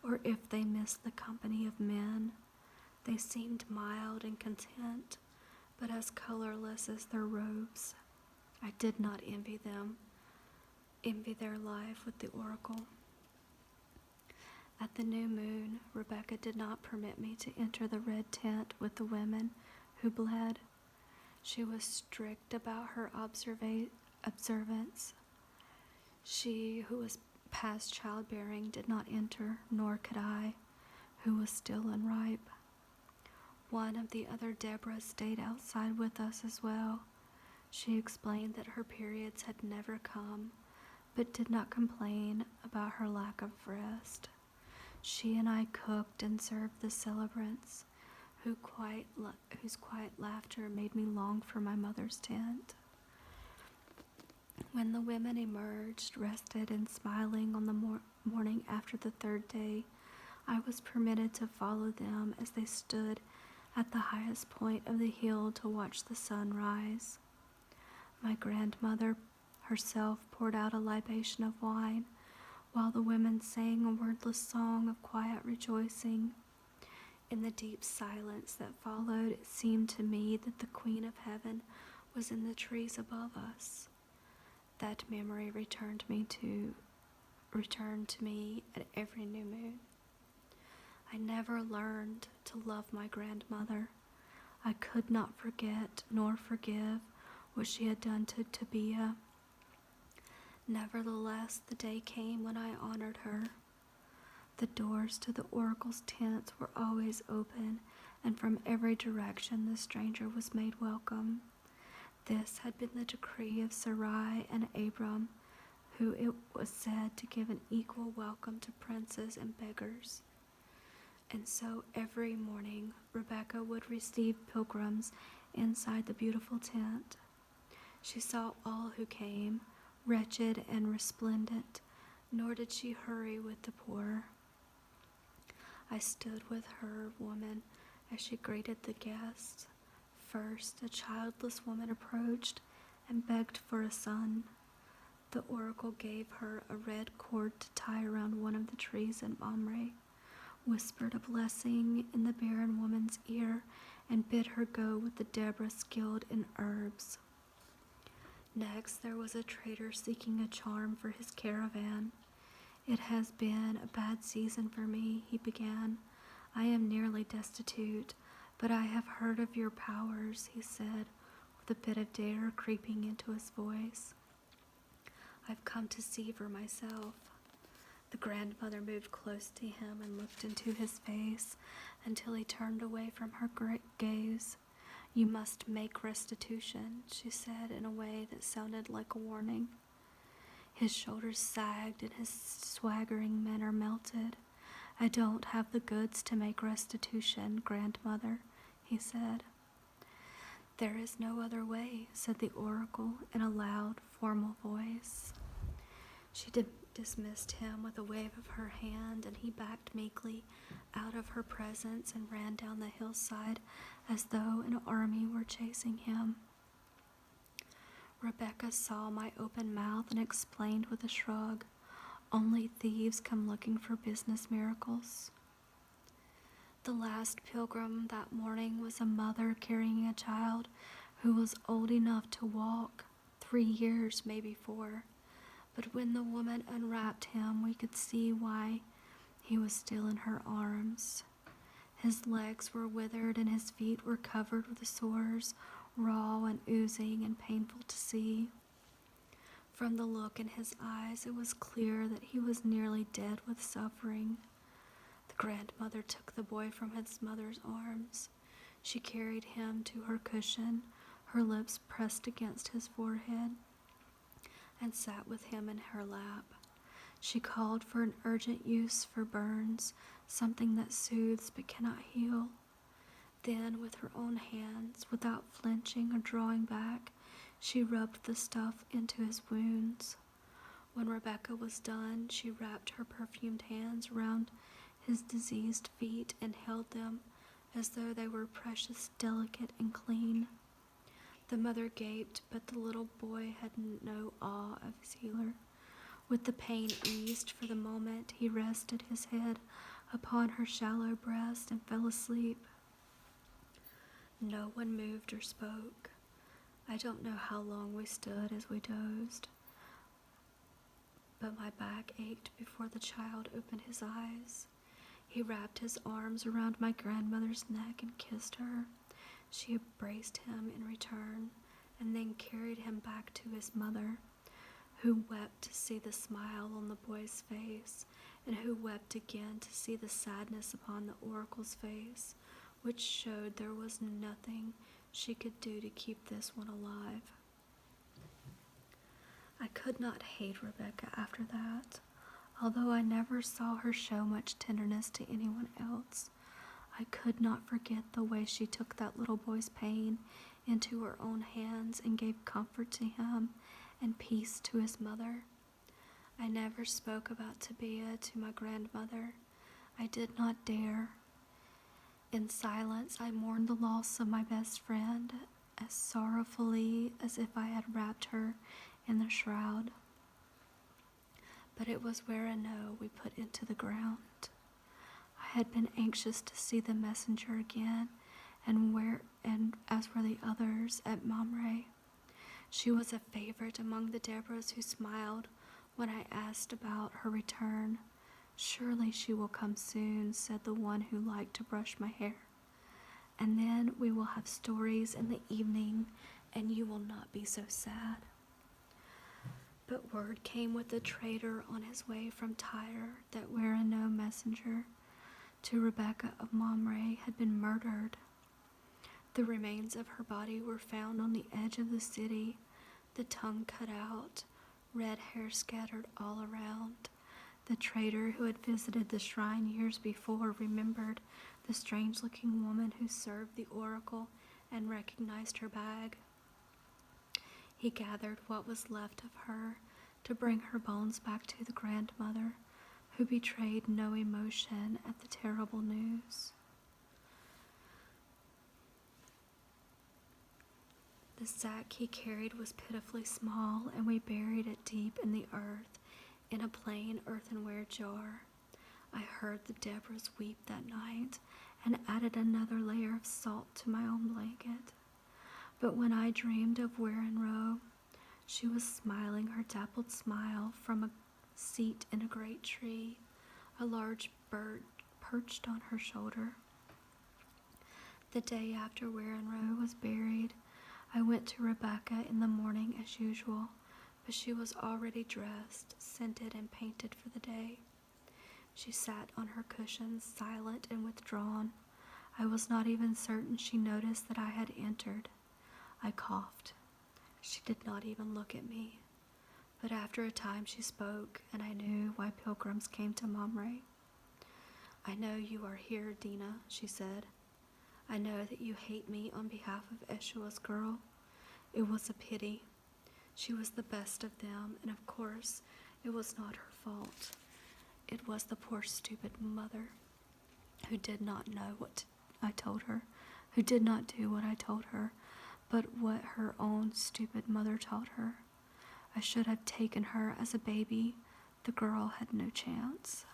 or if they missed the company of men. They seemed mild and content, but as colorless as their robes. I did not envy their life with the oracle. At the new moon, Rebecca did not permit me to enter the red tent with the women who bled. She was strict about her observance. She, who was past childbearing, did not enter, nor could I, who was still unripe. One of the other Deborahs stayed outside with us as well. She explained that her periods had never come, but did not complain about her lack of rest. She and I cooked and served the celebrants, whose quiet laughter made me long for my mother's tent. When the women emerged, rested and smiling on the morning after the third day, I was permitted to follow them as they stood at the highest point of the hill to watch the sun rise. My grandmother herself poured out a libation of wine, while the women sang a wordless song of quiet rejoicing. In the deep silence that followed, it seemed to me that the Queen of Heaven was in the trees above us. That memory returned to me at every new moon. I never learned to love my grandmother. I could not forget nor forgive what she had done to Tabia. Nevertheless, the day came when I honored her. The doors to the oracle's tents were always open, and from every direction the stranger was made welcome. This had been the decree of Sarai and Abram, who it was said to give an equal welcome to princes and beggars. And so every morning Rebecca would receive pilgrims inside the beautiful tent. She saw all who came, wretched and resplendent, nor did she hurry with the poor. I stood with her woman as she greeted the guests. First, a childless woman approached and begged for a son. The oracle gave her a red cord to tie around one of the trees in Mamre, whispered a blessing in the barren woman's ear, and bid her go with the Deborah skilled in herbs. Next, there was a trader seeking a charm for his caravan. "It has been a bad season for me," he began. "I am nearly destitute, but I have heard of your powers," he said, with a bit of dare creeping into his voice. "I've come to see for myself." The grandmother moved close to him and looked into his face until he turned away from her gaze. "You must make restitution," she said in a way that sounded like a warning. His shoulders sagged and his swaggering manner melted. "I don't have the goods to make restitution, grandmother," he said. "There is no other way," said the oracle in a loud, formal voice. She dismissed him with a wave of her hand, and he backed meekly out of her presence and ran down the hillside as though an army were chasing him. Rebecca saw my open mouth and explained with a shrug, "Only thieves come looking for business miracles." The last pilgrim that morning was a mother carrying a child who was old enough to walk, 3 years, maybe 4. But when the woman unwrapped him, we could see why he was still in her arms. His legs were withered and his feet were covered with sores, raw and oozing and painful to see. From the look in his eyes, it was clear that he was nearly dead with suffering. The grandmother took the boy from his mother's arms. She carried him to her cushion, her lips pressed against his forehead, and sat with him in her lap. She called for an urgent use for burns, something that soothes but cannot heal. Then, with her own hands, without flinching or drawing back, she rubbed the stuff into his wounds. When Rebecca was done, she wrapped her perfumed hands around his diseased feet and held them as though they were precious, delicate, and clean. The mother gaped, but the little boy had no awe of his healer. With the pain eased for the moment, he rested his head upon her shallow breast and fell asleep. No one moved or spoke. I don't know how long we stood as we dozed, but my back ached before the child opened his eyes. He wrapped his arms around my grandmother's neck and kissed her. She embraced him in return, and then carried him back to his mother, who wept to see the smile on the boy's face, and who wept again to see the sadness upon the oracle's face, which showed there was nothing she could do to keep this one alive. I could not hate Rebecca after that, although I never saw her show much tenderness to anyone else. I could not forget the way she took that little boy's pain into her own hands and gave comfort to him and peace to his mother. I never spoke about Tabia to my grandmother. I did not dare. In silence, I mourned the loss of my best friend as sorrowfully as if I had wrapped her in the shroud. But it was where and no we put into the ground. I had been anxious to see the messenger again, and as were the others at Mamre. She was a favorite among the Deborahs who smiled when I asked about her return. "Surely she will come soon," said the one who liked to brush my hair. "And then we will have stories in the evening, and you will not be so sad." But word came with the trader on his way from Tyre that where a no messenger to Rebecca of Mamre had been murdered. The remains of her body were found on the edge of the city, the tongue cut out, red hair scattered all around. The trader who had visited the shrine years before remembered the strange-looking woman who served the oracle and recognized her bag. He gathered what was left of her to bring her bones back to the grandmother, who betrayed no emotion at the terrible news. The sack he carried was pitifully small, and we buried it deep in the earth in a plain earthenware jar. I heard the Deborahs weep that night and added another layer of salt to my own blanket. But when I dreamed of Werenroe, she was smiling her dappled smile from a seat in a great tree. A large bird perched on her shoulder. The day after Werenroe was buried, I went to Rebecca in the morning as usual, but she was already dressed, scented, and painted for the day. She sat on her cushions, silent and withdrawn. I was not even certain she noticed that I had entered. I coughed. She did not even look at me. But after a time she spoke, and I knew why pilgrims came to Mamre. "I know you are here, Dina," she said. "I know that you hate me on behalf of Eshua's girl. It was a pity. She was the best of them, and of course it was not her fault. It was the poor stupid mother who did not know what I told her, who did not do what I told her, but what her own stupid mother taught her. I should have taken her as a baby. The girl had no chance."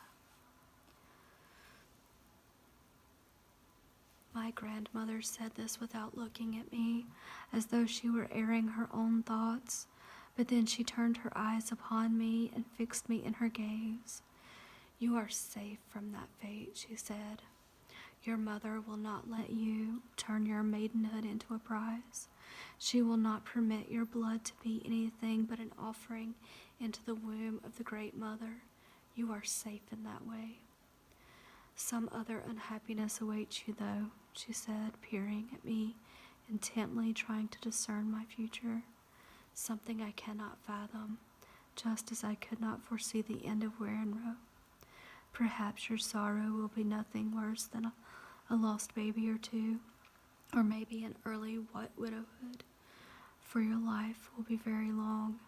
My grandmother said this without looking at me, as though she were airing her own thoughts, but then she turned her eyes upon me and fixed me in her gaze. "You are safe from that fate," she said. "Your mother will not let you turn your maidenhood into a prize. She will not permit your blood to be anything but an offering into the womb of the Great Mother. You are safe in that way." Some other unhappiness awaits you, though, she said, peering at me, intently trying to discern my future. Something I cannot fathom, just as I could not foresee the end of Warenrow. Perhaps your sorrow will be nothing worse than a lost baby or two, or maybe an early widowhood, for your life will be very long,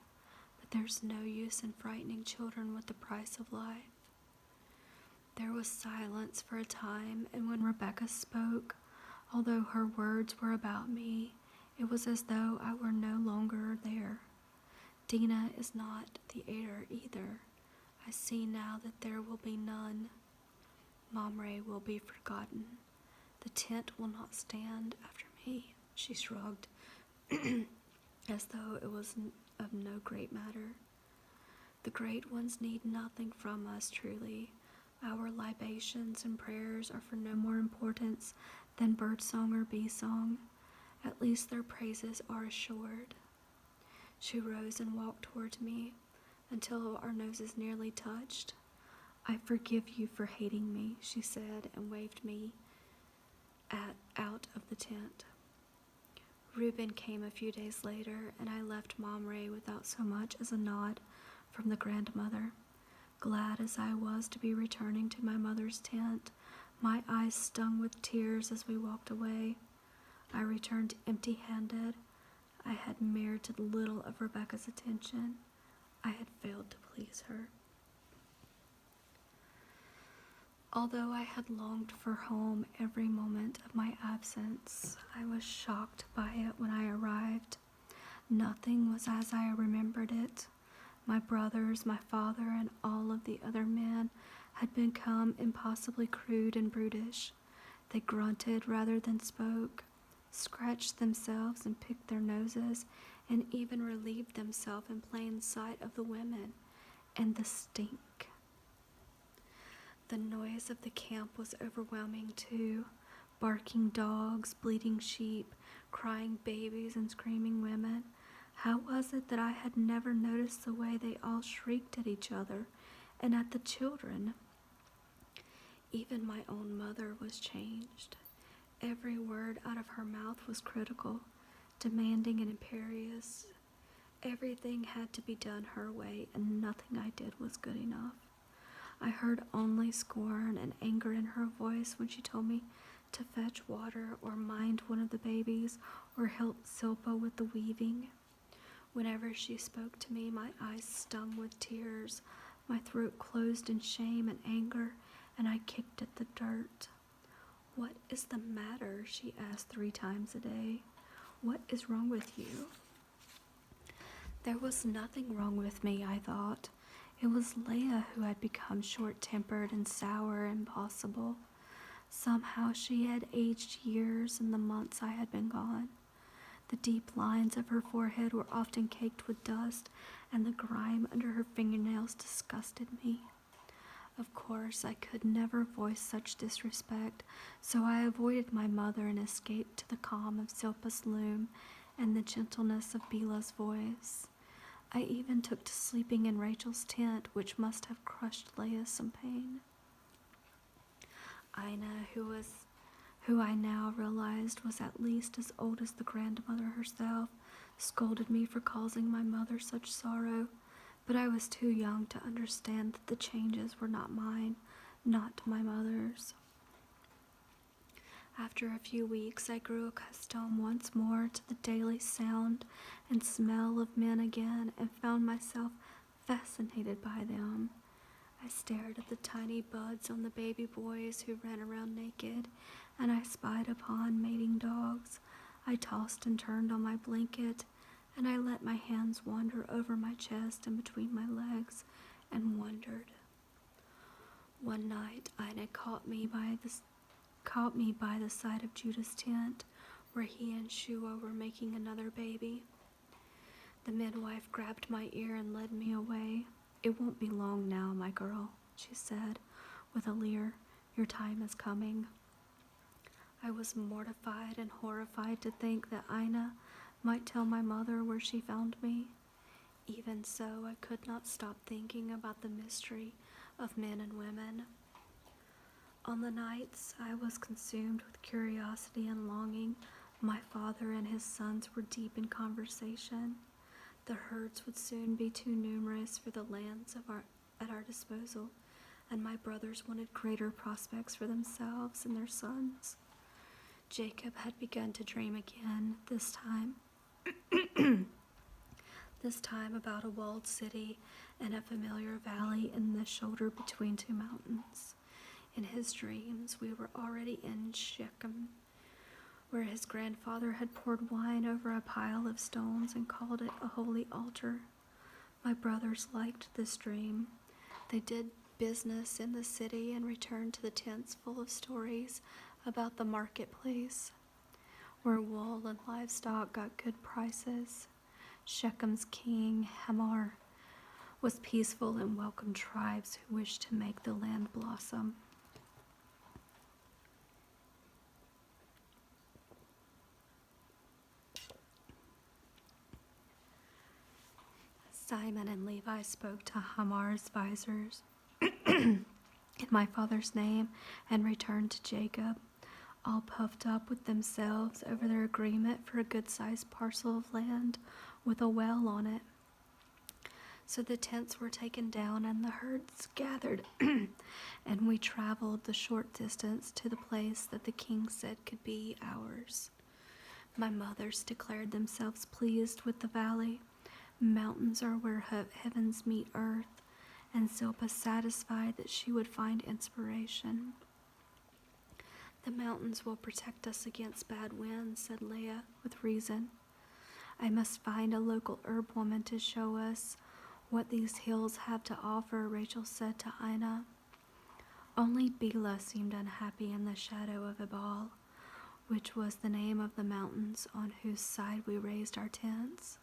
but there's no use in frightening children with the price of life. There was silence for a time, and when Rebecca spoke, although her words were about me, it was as though I were no longer there. Dina is not the heir either. I see now that there will be none. Momray will be forgotten. The tent will not stand after me, she shrugged, as though it was of no great matter. The great ones need nothing from us, truly. Our libations and prayers are for no more importance than birdsong or bee-song. At least their praises are assured. She rose and walked toward me until our noses nearly touched. I forgive you for hating me, she said, and waved me out of the tent. Reuben came a few days later, and I left Momray without so much as a nod from the grandmother. Glad as I was to be returning to my mother's tent, my eyes stung with tears as we walked away. I returned empty-handed. I had merited little of Rebecca's attention. I had failed to please her. Although I had longed for home every moment of my absence, I was shocked by it when I arrived. Nothing was as I remembered it. My brothers, my father, and all of the other men had become impossibly crude and brutish. They grunted rather than spoke, scratched themselves and picked their noses, and even relieved themselves in plain sight of the women, and the stink. The noise of the camp was overwhelming too. Barking dogs, bleating sheep, crying babies, and screaming women. How was it that I had never noticed the way they all shrieked at each other and at the children? Even my own mother was changed. Every word out of her mouth was critical, demanding and imperious. Everything had to be done her way, and nothing I did was good enough. I heard only scorn and anger in her voice when she told me to fetch water or mind one of the babies or help Silpa with the weaving. Whenever she spoke to me, my eyes stung with tears, my throat closed in shame and anger, and I kicked at the dirt. "What is the matter?" she asked 3 times a day. "What is wrong with you?" There was nothing wrong with me, I thought. It was Leah who had become short-tempered and sour and impossible. Somehow she had aged years in the months I had been gone. The deep lines of her forehead were often caked with dust, and the grime under her fingernails disgusted me. Of course, I could never voice such disrespect, so I avoided my mother and escaped to the calm of Silpa's loom and the gentleness of Bila's voice. I even took to sleeping in Rachel's tent, which must have crushed Leah some pain. Ina, who I now realized was at least as old as the grandmother herself, scolded me for causing my mother such sorrow, but I was too young to understand that the changes were not mine, not my mother's. After a few weeks, I grew accustomed once more to the daily sound and smell of men again, and found myself fascinated by them. I stared at the tiny buds on the baby boys who ran around naked, and I spied upon mating dogs. I tossed and turned on my blanket, and I let my hands wander over my chest and between my legs, and wondered. One night, Ina caught me by the side of Judah's tent, where he and Shua were making another baby. The midwife grabbed my ear and led me away. "It won't be long now, my girl," she said, with a leer. "Your time is coming." I was mortified and horrified to think that Ina might tell my mother where she found me. Even so, I could not stop thinking about the mystery of men and women. On the nights I was consumed with curiosity and longing, my father and his sons were deep in conversation. The herds would soon be too numerous for the lands at our disposal, and my brothers wanted greater prospects for themselves and their sons. Jacob had begun to dream again, this time about a walled city and a familiar valley in the shoulder between two mountains. In his dreams, we were already in Shechem, where his grandfather had poured wine over a pile of stones and called it a holy altar. My brothers liked this dream. They did business in the city and returned to the tents full of stories about the marketplace, where wool and livestock got good prices. Shechem's king, Hamor, was peaceful and welcomed tribes who wished to make the land blossom. Simon and Levi spoke to Hamar's advisors in my father's name and returned to Jacob, all puffed up with themselves over their agreement for a good-sized parcel of land with a well on it. So the tents were taken down and the herds gathered, and we traveled the short distance to the place that the king said could be ours. My mothers declared themselves pleased with the valley. Mountains are where heavens meet earth, and Zilpah satisfied that she would find inspiration. The mountains will protect us against bad winds, said Leah, with reason. I must find a local herb woman to show us what these hills have to offer, Rachel said to Ina. Only Bela seemed unhappy in the shadow of Ebal, which was the name of the mountains on whose side we raised our tents.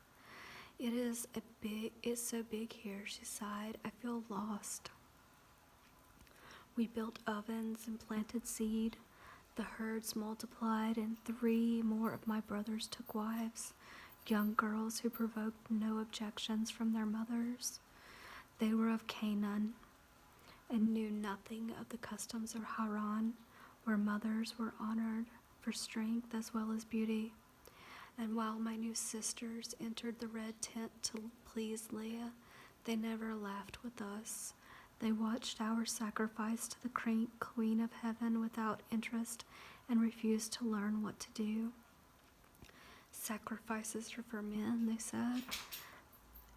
It's so big here, she sighed. I feel lost. We built ovens and planted seed. The herds multiplied, and 3 more of my brothers took wives, young girls who provoked no objections from their mothers. They were of Canaan and knew nothing of the customs of Haran, where mothers were honored for strength as well as beauty. And while my new sisters entered the red tent to please Leah, they never laughed with us. They watched our sacrifice to the Queen of Heaven without interest and refused to learn what to do. Sacrifices are for men, they said,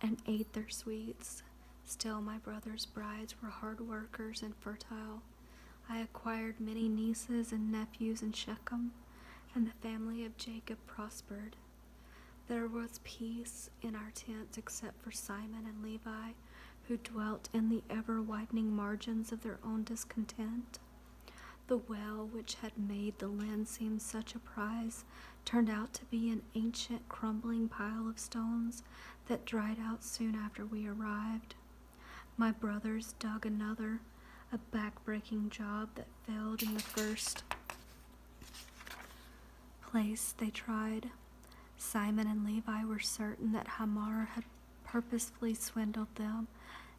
and ate their sweets. Still, my brother's brides were hard workers and fertile. I acquired many nieces and nephews in Shechem, and the family of Jacob prospered. There was peace in our tents except for Simon and Levi, who dwelt in the ever-widening margins of their own discontent. The well, which had made the land seem such a prize, turned out to be an ancient, crumbling pile of stones that dried out soon after we arrived. My brothers dug another, a back-breaking job that failed in the first place they tried. Simon and Levi were certain that Hamor had purposefully swindled them,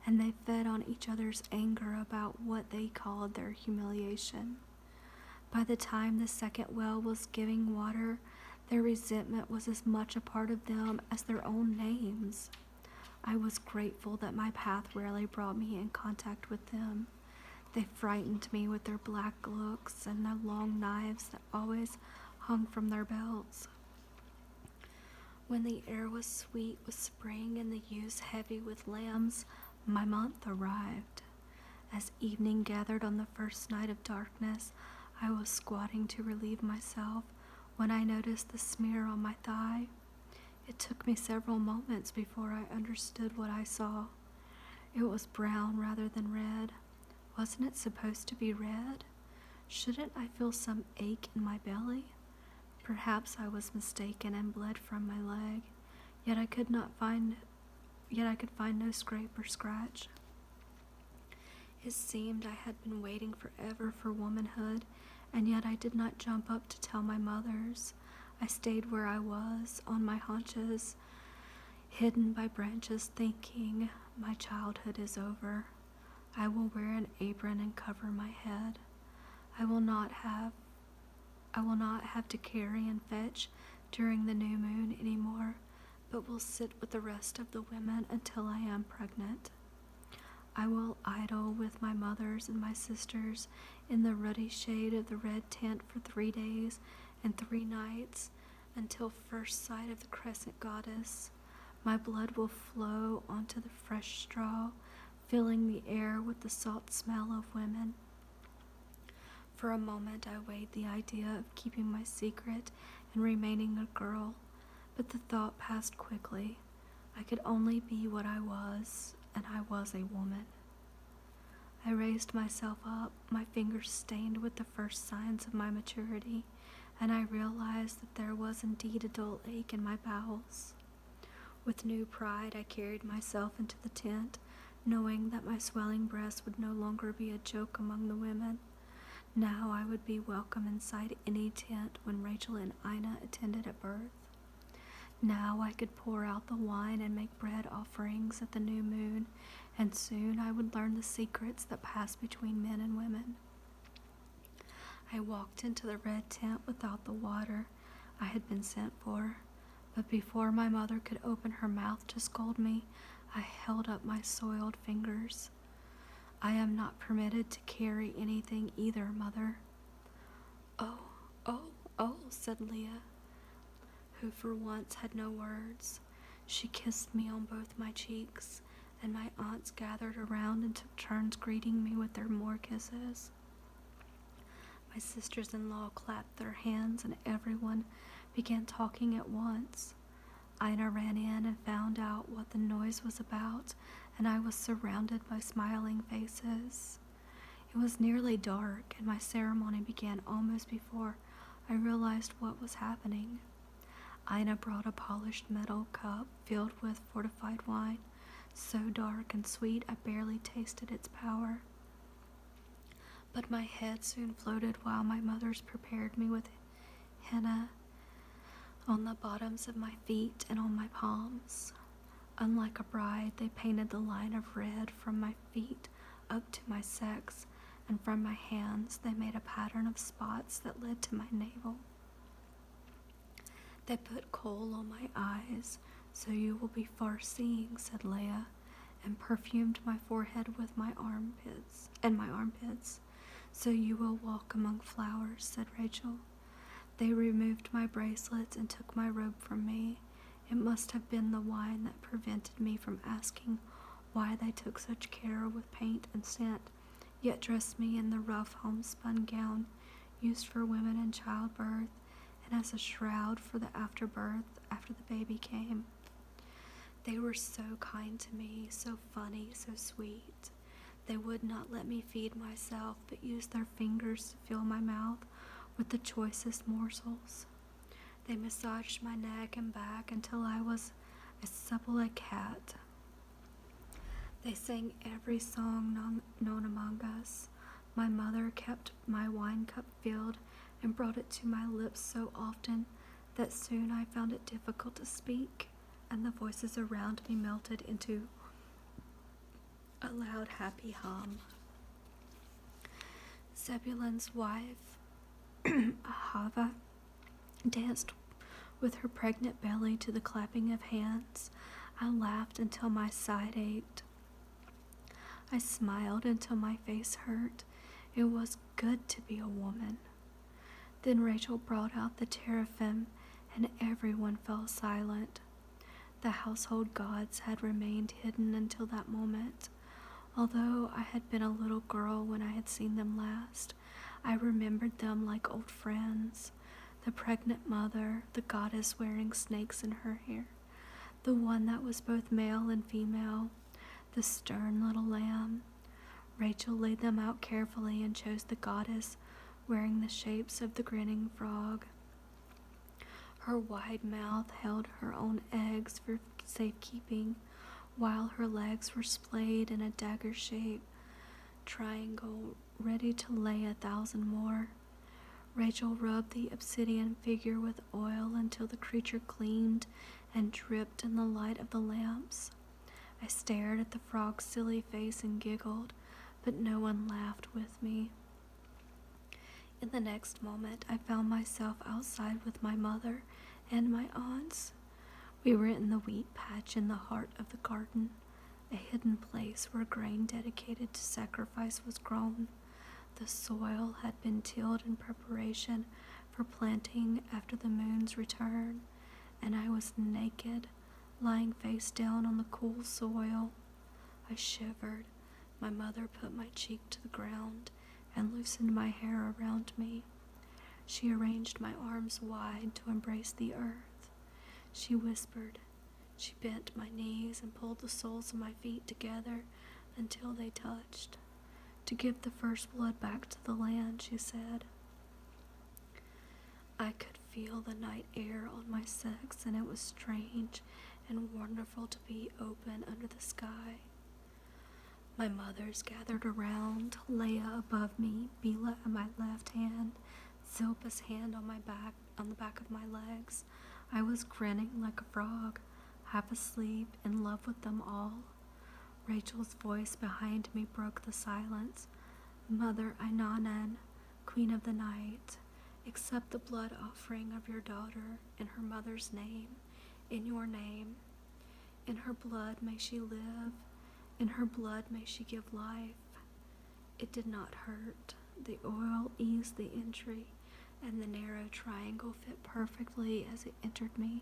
and they fed on each other's anger about what they called their humiliation. By the time the second well was giving water, their resentment was as much a part of them as their own names. I was grateful that my path rarely brought me in contact with them. They frightened me with their black looks and their long knives that always hung from their belts. When the air was sweet with spring and the ewes heavy with lambs, my month arrived. As evening gathered on the first night of darkness, I was squatting to relieve myself when I noticed the smear on my thigh. It took me several moments before I understood what I saw. It was brown rather than red. Wasn't it supposed to be red? Shouldn't I feel some ache in my belly? Perhaps I was mistaken and bled from my leg, yet I could find no scrape or scratch. It seemed I had been waiting forever for womanhood, and yet I did not jump up to tell my mothers. I stayed where I was, on my haunches, hidden by branches, thinking, my childhood is over. I will wear an apron and cover my head. I will not have to carry and fetch during the new moon anymore, but will sit with the rest of the women until I am pregnant. I will idle with my mothers and my sisters in the ruddy shade of the red tent for 3 days and 3 nights until first sight of the crescent goddess. My blood will flow onto the fresh straw, filling the air with the salt smell of women. For a moment I weighed the idea of keeping my secret and remaining a girl, but the thought passed quickly. I could only be what I was, and I was a woman. I raised myself up, my fingers stained with the first signs of my maturity, and I realized that there was indeed a dull ache in my bowels. With new pride, I carried myself into the tent, knowing that my swelling breasts would no longer be a joke among the women. Now I would be welcome inside any tent when Rachel and Ina attended at birth. Now I could pour out the wine and make bread offerings at the new moon, and soon I would learn the secrets that pass between men and women. I walked into the red tent without the water I had been sent for, but before my mother could open her mouth to scold me, I held up my soiled fingers. I am not permitted to carry anything either, Mother. Oh, said Leah, who for once had no words. She kissed me on both my cheeks, and my aunts gathered around and took turns greeting me with their more kisses. My sisters-in-law clapped their hands, and everyone began talking at once. Ina ran in and found out what the noise was about, and I was surrounded by smiling faces. It was nearly dark, and my ceremony began almost before I realized what was happening. Ina brought a polished metal cup filled with fortified wine, so dark and sweet I barely tasted its power. But my head soon floated while my mothers prepared me with henna on the bottoms of my feet and on my palms. Unlike a bride, they painted the line of red from my feet up to my sex, and from my hands they made a pattern of spots that led to my navel. They put kohl on my eyes, so you will be far-seeing, said Leah, and perfumed my forehead with my armpits, so you will walk among flowers, said Rachel. They removed my bracelets and took my robe from me. It must have been the wine that prevented me from asking why they took such care with paint and scent, yet dressed me in the rough homespun gown used for women in childbirth and as a shroud for the afterbirth after the baby came. They were so kind to me, so funny, so sweet. They would not let me feed myself, but used their fingers to fill my mouth with the choicest morsels. They massaged my neck and back until I was as supple as a cat. They sang every song known among us. My mother kept my wine cup filled and brought it to my lips so often that soon I found it difficult to speak, and the voices around me melted into a loud, happy hum. Zebulun's wife, Ahava, danced with her pregnant belly to the clapping of hands. I laughed until my side ached. I smiled until my face hurt. It was good to be a woman. Then Rachel brought out the teraphim, and everyone fell silent. The household gods had remained hidden until that moment. Although I had been a little girl when I had seen them last, I remembered them like old friends. The pregnant mother, the goddess wearing snakes in her hair, the one that was both male and female, the stern little lamb. Rachel laid them out carefully and chose the goddess wearing the shapes of the grinning frog. Her wide mouth held her own eggs for safekeeping, while her legs were splayed in a dagger-shaped triangle, ready to lay 1,000 more. Rachel rubbed the obsidian figure with oil until the creature gleamed and dripped in the light of the lamps. I stared at the frog's silly face and giggled, but no one laughed with me. In the next moment, I found myself outside with my mother and my aunts. We were in the wheat patch in the heart of the garden, a hidden place where grain dedicated to sacrifice was grown. The soil had been tilled in preparation for planting after the moon's return, and I was naked, lying face down on the cool soil. I shivered. My mother put my cheek to the ground and loosened my hair around me. She arranged my arms wide to embrace the earth. She whispered. She bent my knees and pulled the soles of my feet together until they touched. To give the first blood back to the land, she said. I could feel the night air on my sex, and it was strange and wonderful to be open under the sky. My mothers gathered around, Leia above me, Bila at my left hand, Zilpa's hand on the back of my legs. I was grinning like a frog, half asleep, in love with them all. Rachel's voice behind me broke the silence. Mother Ainanan, Queen of the Night, accept the blood offering of your daughter in her mother's name, in your name. In her blood may she live, in her blood may she give life. It did not hurt. The oil eased the entry, and the narrow triangle fit perfectly as it entered me.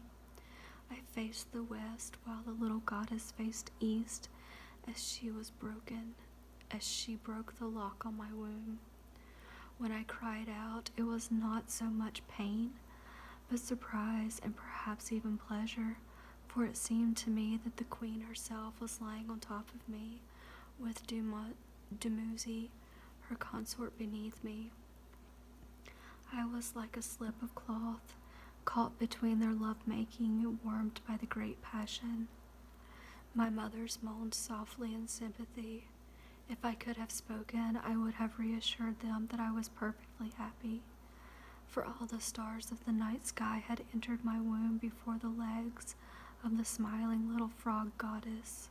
I faced the west while the little goddess faced east as she broke the lock on my womb. When I cried out, it was not so much pain, but surprise and perhaps even pleasure, for it seemed to me that the queen herself was lying on top of me, with Dumuzi, her consort, beneath me. I was like a slip of cloth, caught between their love-making, warmed by the great passion. My mothers moaned softly in sympathy. If I could have spoken, I would have reassured them that I was perfectly happy, for all the stars of the night sky had entered my womb before the legs of the smiling little frog goddess.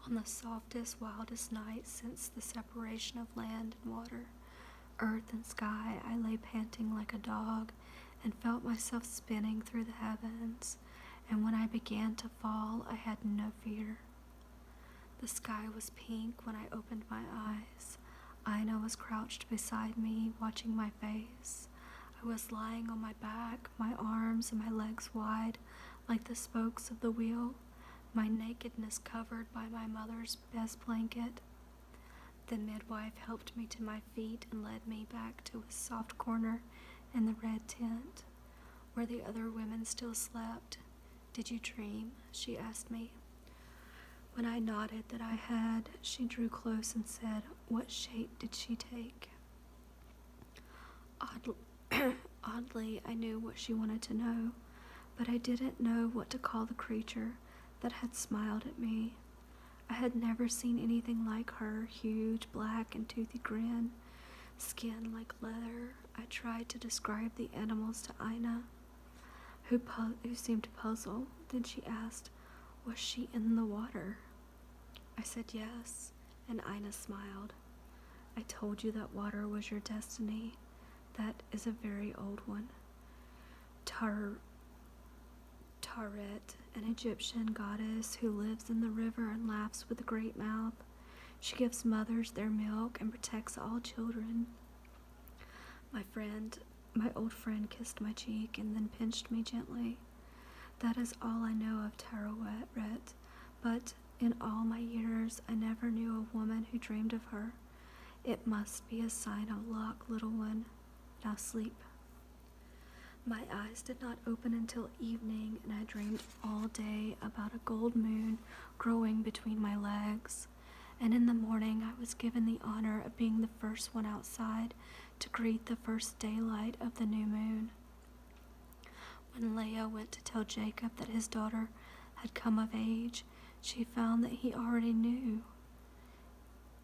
On the softest, wildest night since the separation of land and water, earth and sky, I lay panting like a dog and felt myself spinning through the heavens, and when I began to fall, I had no fear. The sky was pink when I opened my eyes. Aina was crouched beside me, watching my face. I was lying on my back, my arms and my legs wide, like the spokes of the wheel, my nakedness covered by my mother's best blanket. The midwife helped me to my feet and led me back to a soft corner in the red tent, where the other women still slept. Did you dream? She asked me. When I nodded that I had, she drew close and said, what shape did she take? Oddly, I knew what she wanted to know, but I didn't know what to call the creature that had smiled at me. I had never seen anything like her huge, black, and toothy grin, skin like leather. I tried to describe the animals to Aina, who seemed puzzled. Then she asked, was she in the water? I said yes, and Aina smiled. I told you that water was your destiny. That is a very old one. Taret, an Egyptian goddess who lives in the river and laughs with a great mouth. She gives mothers their milk and protects all children. My old friend kissed my cheek and then pinched me gently. That is all I know of Taret, but in all my years I never knew a woman who dreamed of her. It must be a sign of luck, little one. Now sleep. My eyes did not open until evening, and I dreamed all day about a gold moon growing between my legs. And in the morning I was given the honor of being the first one outside to greet the first daylight of the new moon. When Leia went to tell Jacob that his daughter had come of age, she found that he already knew.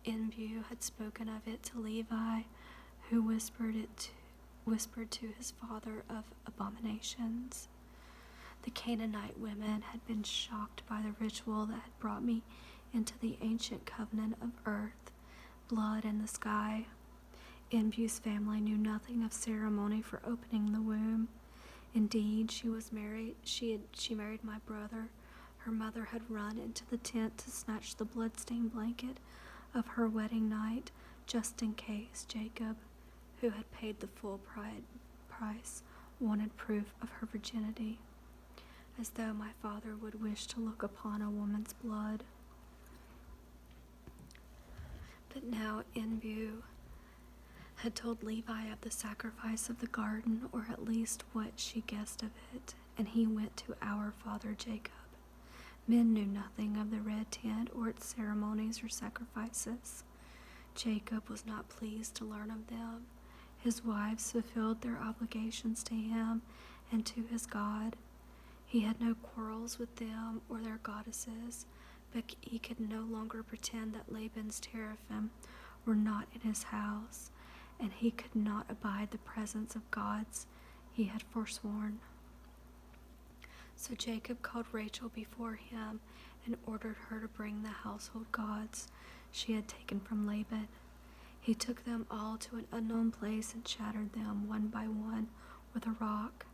Enbu had spoken of it to Levi, who whispered to his father of abominations. The Canaanite women had been shocked by the ritual that had brought me into the ancient covenant of earth, blood, and the sky. Enbu's family knew nothing of ceremony for opening the womb. Indeed, she married my brother. Her mother had run into the tent to snatch the blood-stained blanket of her wedding night, just in case Jacob, who had paid the full price, wanted proof of her virginity, as though my father would wish to look upon a woman's blood. But now Enbu had told Levi of the sacrifice of the garden, or at least what she guessed of it, and he went to our father Jacob. Men knew nothing of the red tent or its ceremonies or sacrifices. Jacob was not pleased to learn of them. His wives fulfilled their obligations to him and to his God. He had no quarrels with them or their goddesses, but he could no longer pretend that Laban's teraphim were not in his house, and he could not abide the presence of gods he had forsworn. So Jacob called Rachel before him and ordered her to bring the household gods she had taken from Laban. He took them all to an unknown place and shattered them one by one with a rock.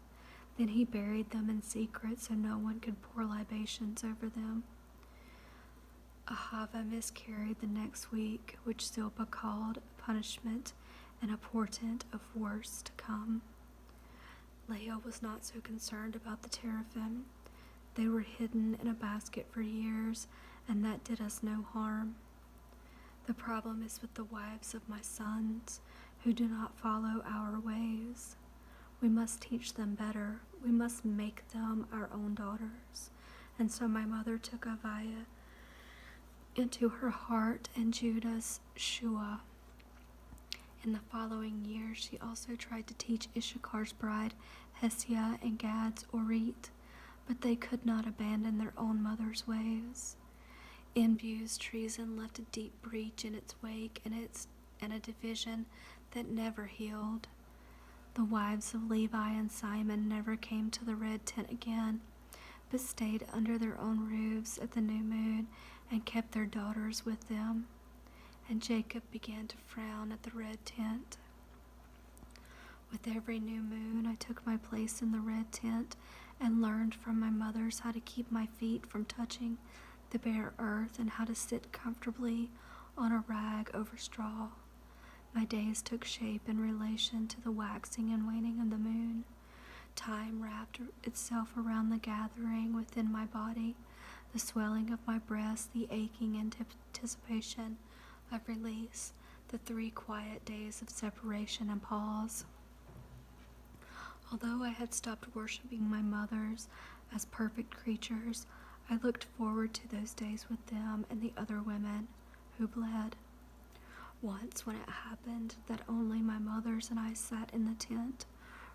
Then he buried them in secret so no one could pour libations over them. Ahava miscarried the next week, which Zilpah called a punishment and a portent of worse to come. Leah was not so concerned about the teraphim. They were hidden in a basket for years, and that did us no harm. The problem is with the wives of my sons, who do not follow our ways. We must teach them better. We must make them our own daughters. And so my mother took Aviah into her heart and Judah's Shua. In the following year, she also tried to teach Issachar's bride, Hesiah, and Gad's Orit, but they could not abandon their own mother's ways. Enbu's treason left a deep breach in its wake and a division that never healed. The wives of Levi and Simon never came to the red tent again, but stayed under their own roofs at the new moon and kept their daughters with them. And Jacob began to frown at the red tent. With every new moon, I took my place in the red tent and learned from my mothers how to keep my feet from touching the bare earth and how to sit comfortably on a rag over straw. My days took shape in relation to the waxing and waning of the moon. Time wrapped itself around the gathering within my body, the swelling of my breast, the aching anticipation of release, the 3 quiet days of separation and pause. Although I had stopped worshiping my mothers as perfect creatures, I looked forward to those days with them and the other women who bled. Once, when it happened that only my mothers and I sat in the tent,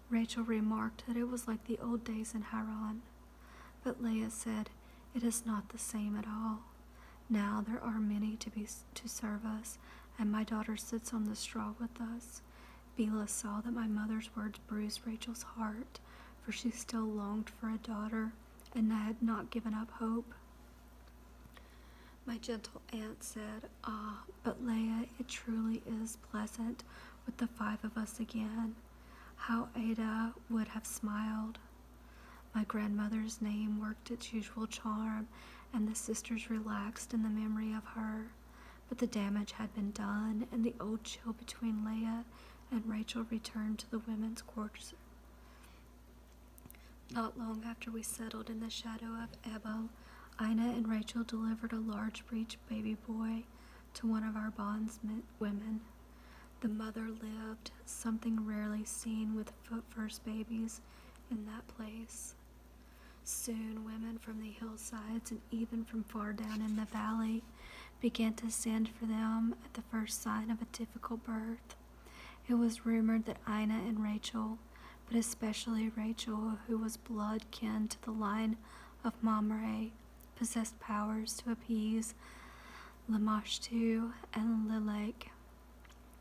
Rachel remarked that it was like the old days in Haran. But Leah said, "It is not the same at all. Now there are many to serve us, and my daughter sits on the straw with us." Bilhah saw that my mother's words bruised Rachel's heart, for she still longed for a daughter and had not given up hope. My gentle aunt said, "Ah, but Leah, it truly is pleasant with the 5 of us again." How Ada would have smiled. My grandmother's name worked its usual charm, and the sisters relaxed in the memory of her. But the damage had been done, and the old chill between Leah and Rachel returned to the women's quarters. Not long after we settled in the shadow of Ebal, Ina and Rachel delivered a large breech baby boy to one of our bondswomen. The mother lived, something rarely seen with first babies in that place. Soon women from the hillsides and even from far down in the valley began to send for them at the first sign of a difficult birth. It was rumored that Ina and Rachel, but especially Rachel, who was blood kin to the line of Mamre, possessed powers to appease Lamashtu and Lilac,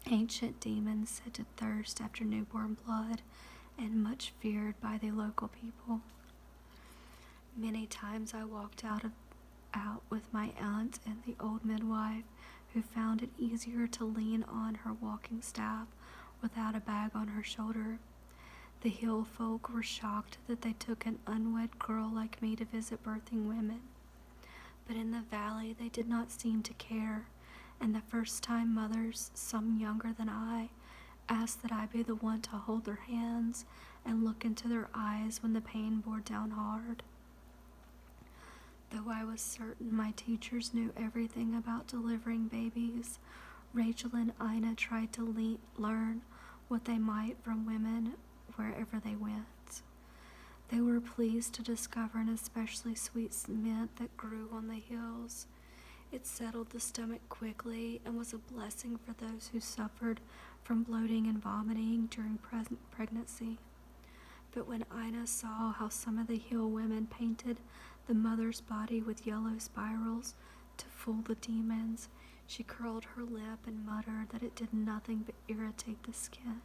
ancient demons said to thirst after newborn blood and much feared by the local people. Many times I walked out with my aunt and the old midwife, who found it easier to lean on her walking staff without a bag on her shoulder. The hill folk were shocked that they took an unwed girl like me to visit birthing women. But in the valley they did not seem to care, and the first time mothers, some younger than I, asked that I be the one to hold their hands and look into their eyes when the pain bore down hard. Though I was certain my teachers knew everything about delivering babies, Rachel and Ina tried to learn what they might from women wherever they went. They were pleased to discover an especially sweet mint that grew on the hills. It settled the stomach quickly and was a blessing for those who suffered from bloating and vomiting during pregnancy. But when Ina saw how some of the hill women painted the mother's body with yellow spirals to fool the demons, she curled her lip and muttered that it did nothing but irritate the skin.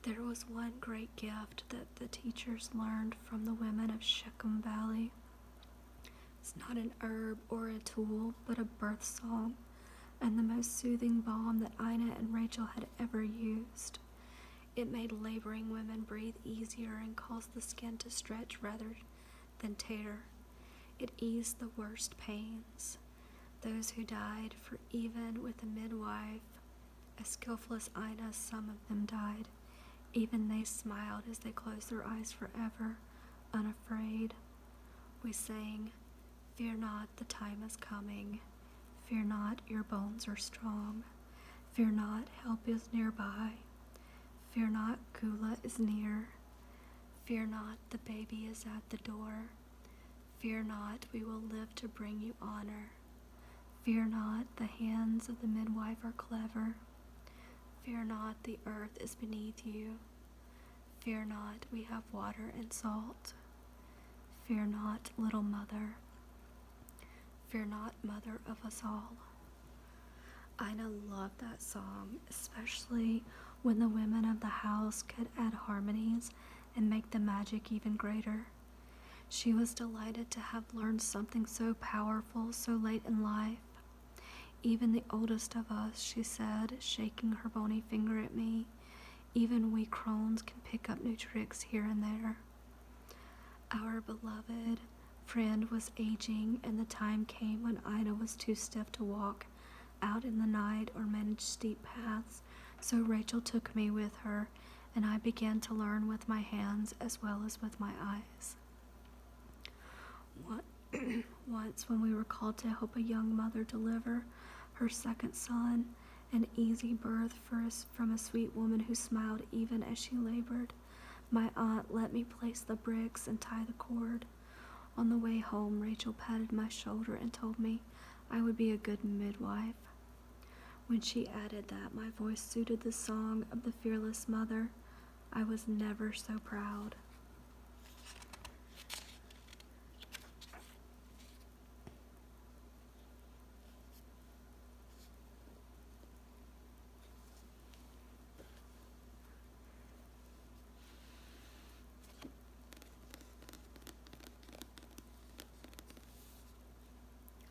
There was one great gift that the teachers learned from the women of Shechem Valley. It's not an herb or a tool, but a birth song, and the most soothing balm that Ina and Rachel had ever used. It made laboring women breathe easier and caused the skin to stretch rather than tear. It eased the worst pains. Those who died, for even with a midwife as skillful as Ina, some of them died. Even they smiled as they closed their eyes forever, unafraid. We sang, "Fear not, the time is coming. Fear not, your bones are strong. Fear not, help is nearby. Fear not, Kula is near. Fear not, the baby is at the door. Fear not, we will live to bring you honor. Fear not, the hands of the midwife are clever. Fear not, the earth is beneath you. Fear not, we have water and salt. Fear not, little mother. Fear not, mother of us all." Ina loved that song, especially when the women of the house could add harmonies and make the magic even greater. She was delighted to have learned something so powerful so late in life. "Even the oldest of us," she said, shaking her bony finger at me, "even we crones can pick up new tricks here and there." Our beloved friend was aging, and the time came when Ina was too stiff to walk out in the night or manage steep paths, so Rachel took me with her, and I began to learn with my hands as well as with my eyes. Once, when we were called to help a young mother deliver her second son, an easy birth from a sweet woman who smiled even as she labored, my aunt let me place the bricks and tie the cord. On the way home, Rachel patted my shoulder and told me I would be a good midwife. When she added that my voice suited the song of the fearless mother, I was never so proud.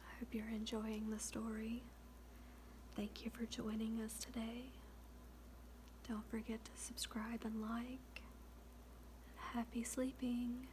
I hope you're enjoying the story. Thank you for joining us today. Don't forget to subscribe and like. Happy sleeping.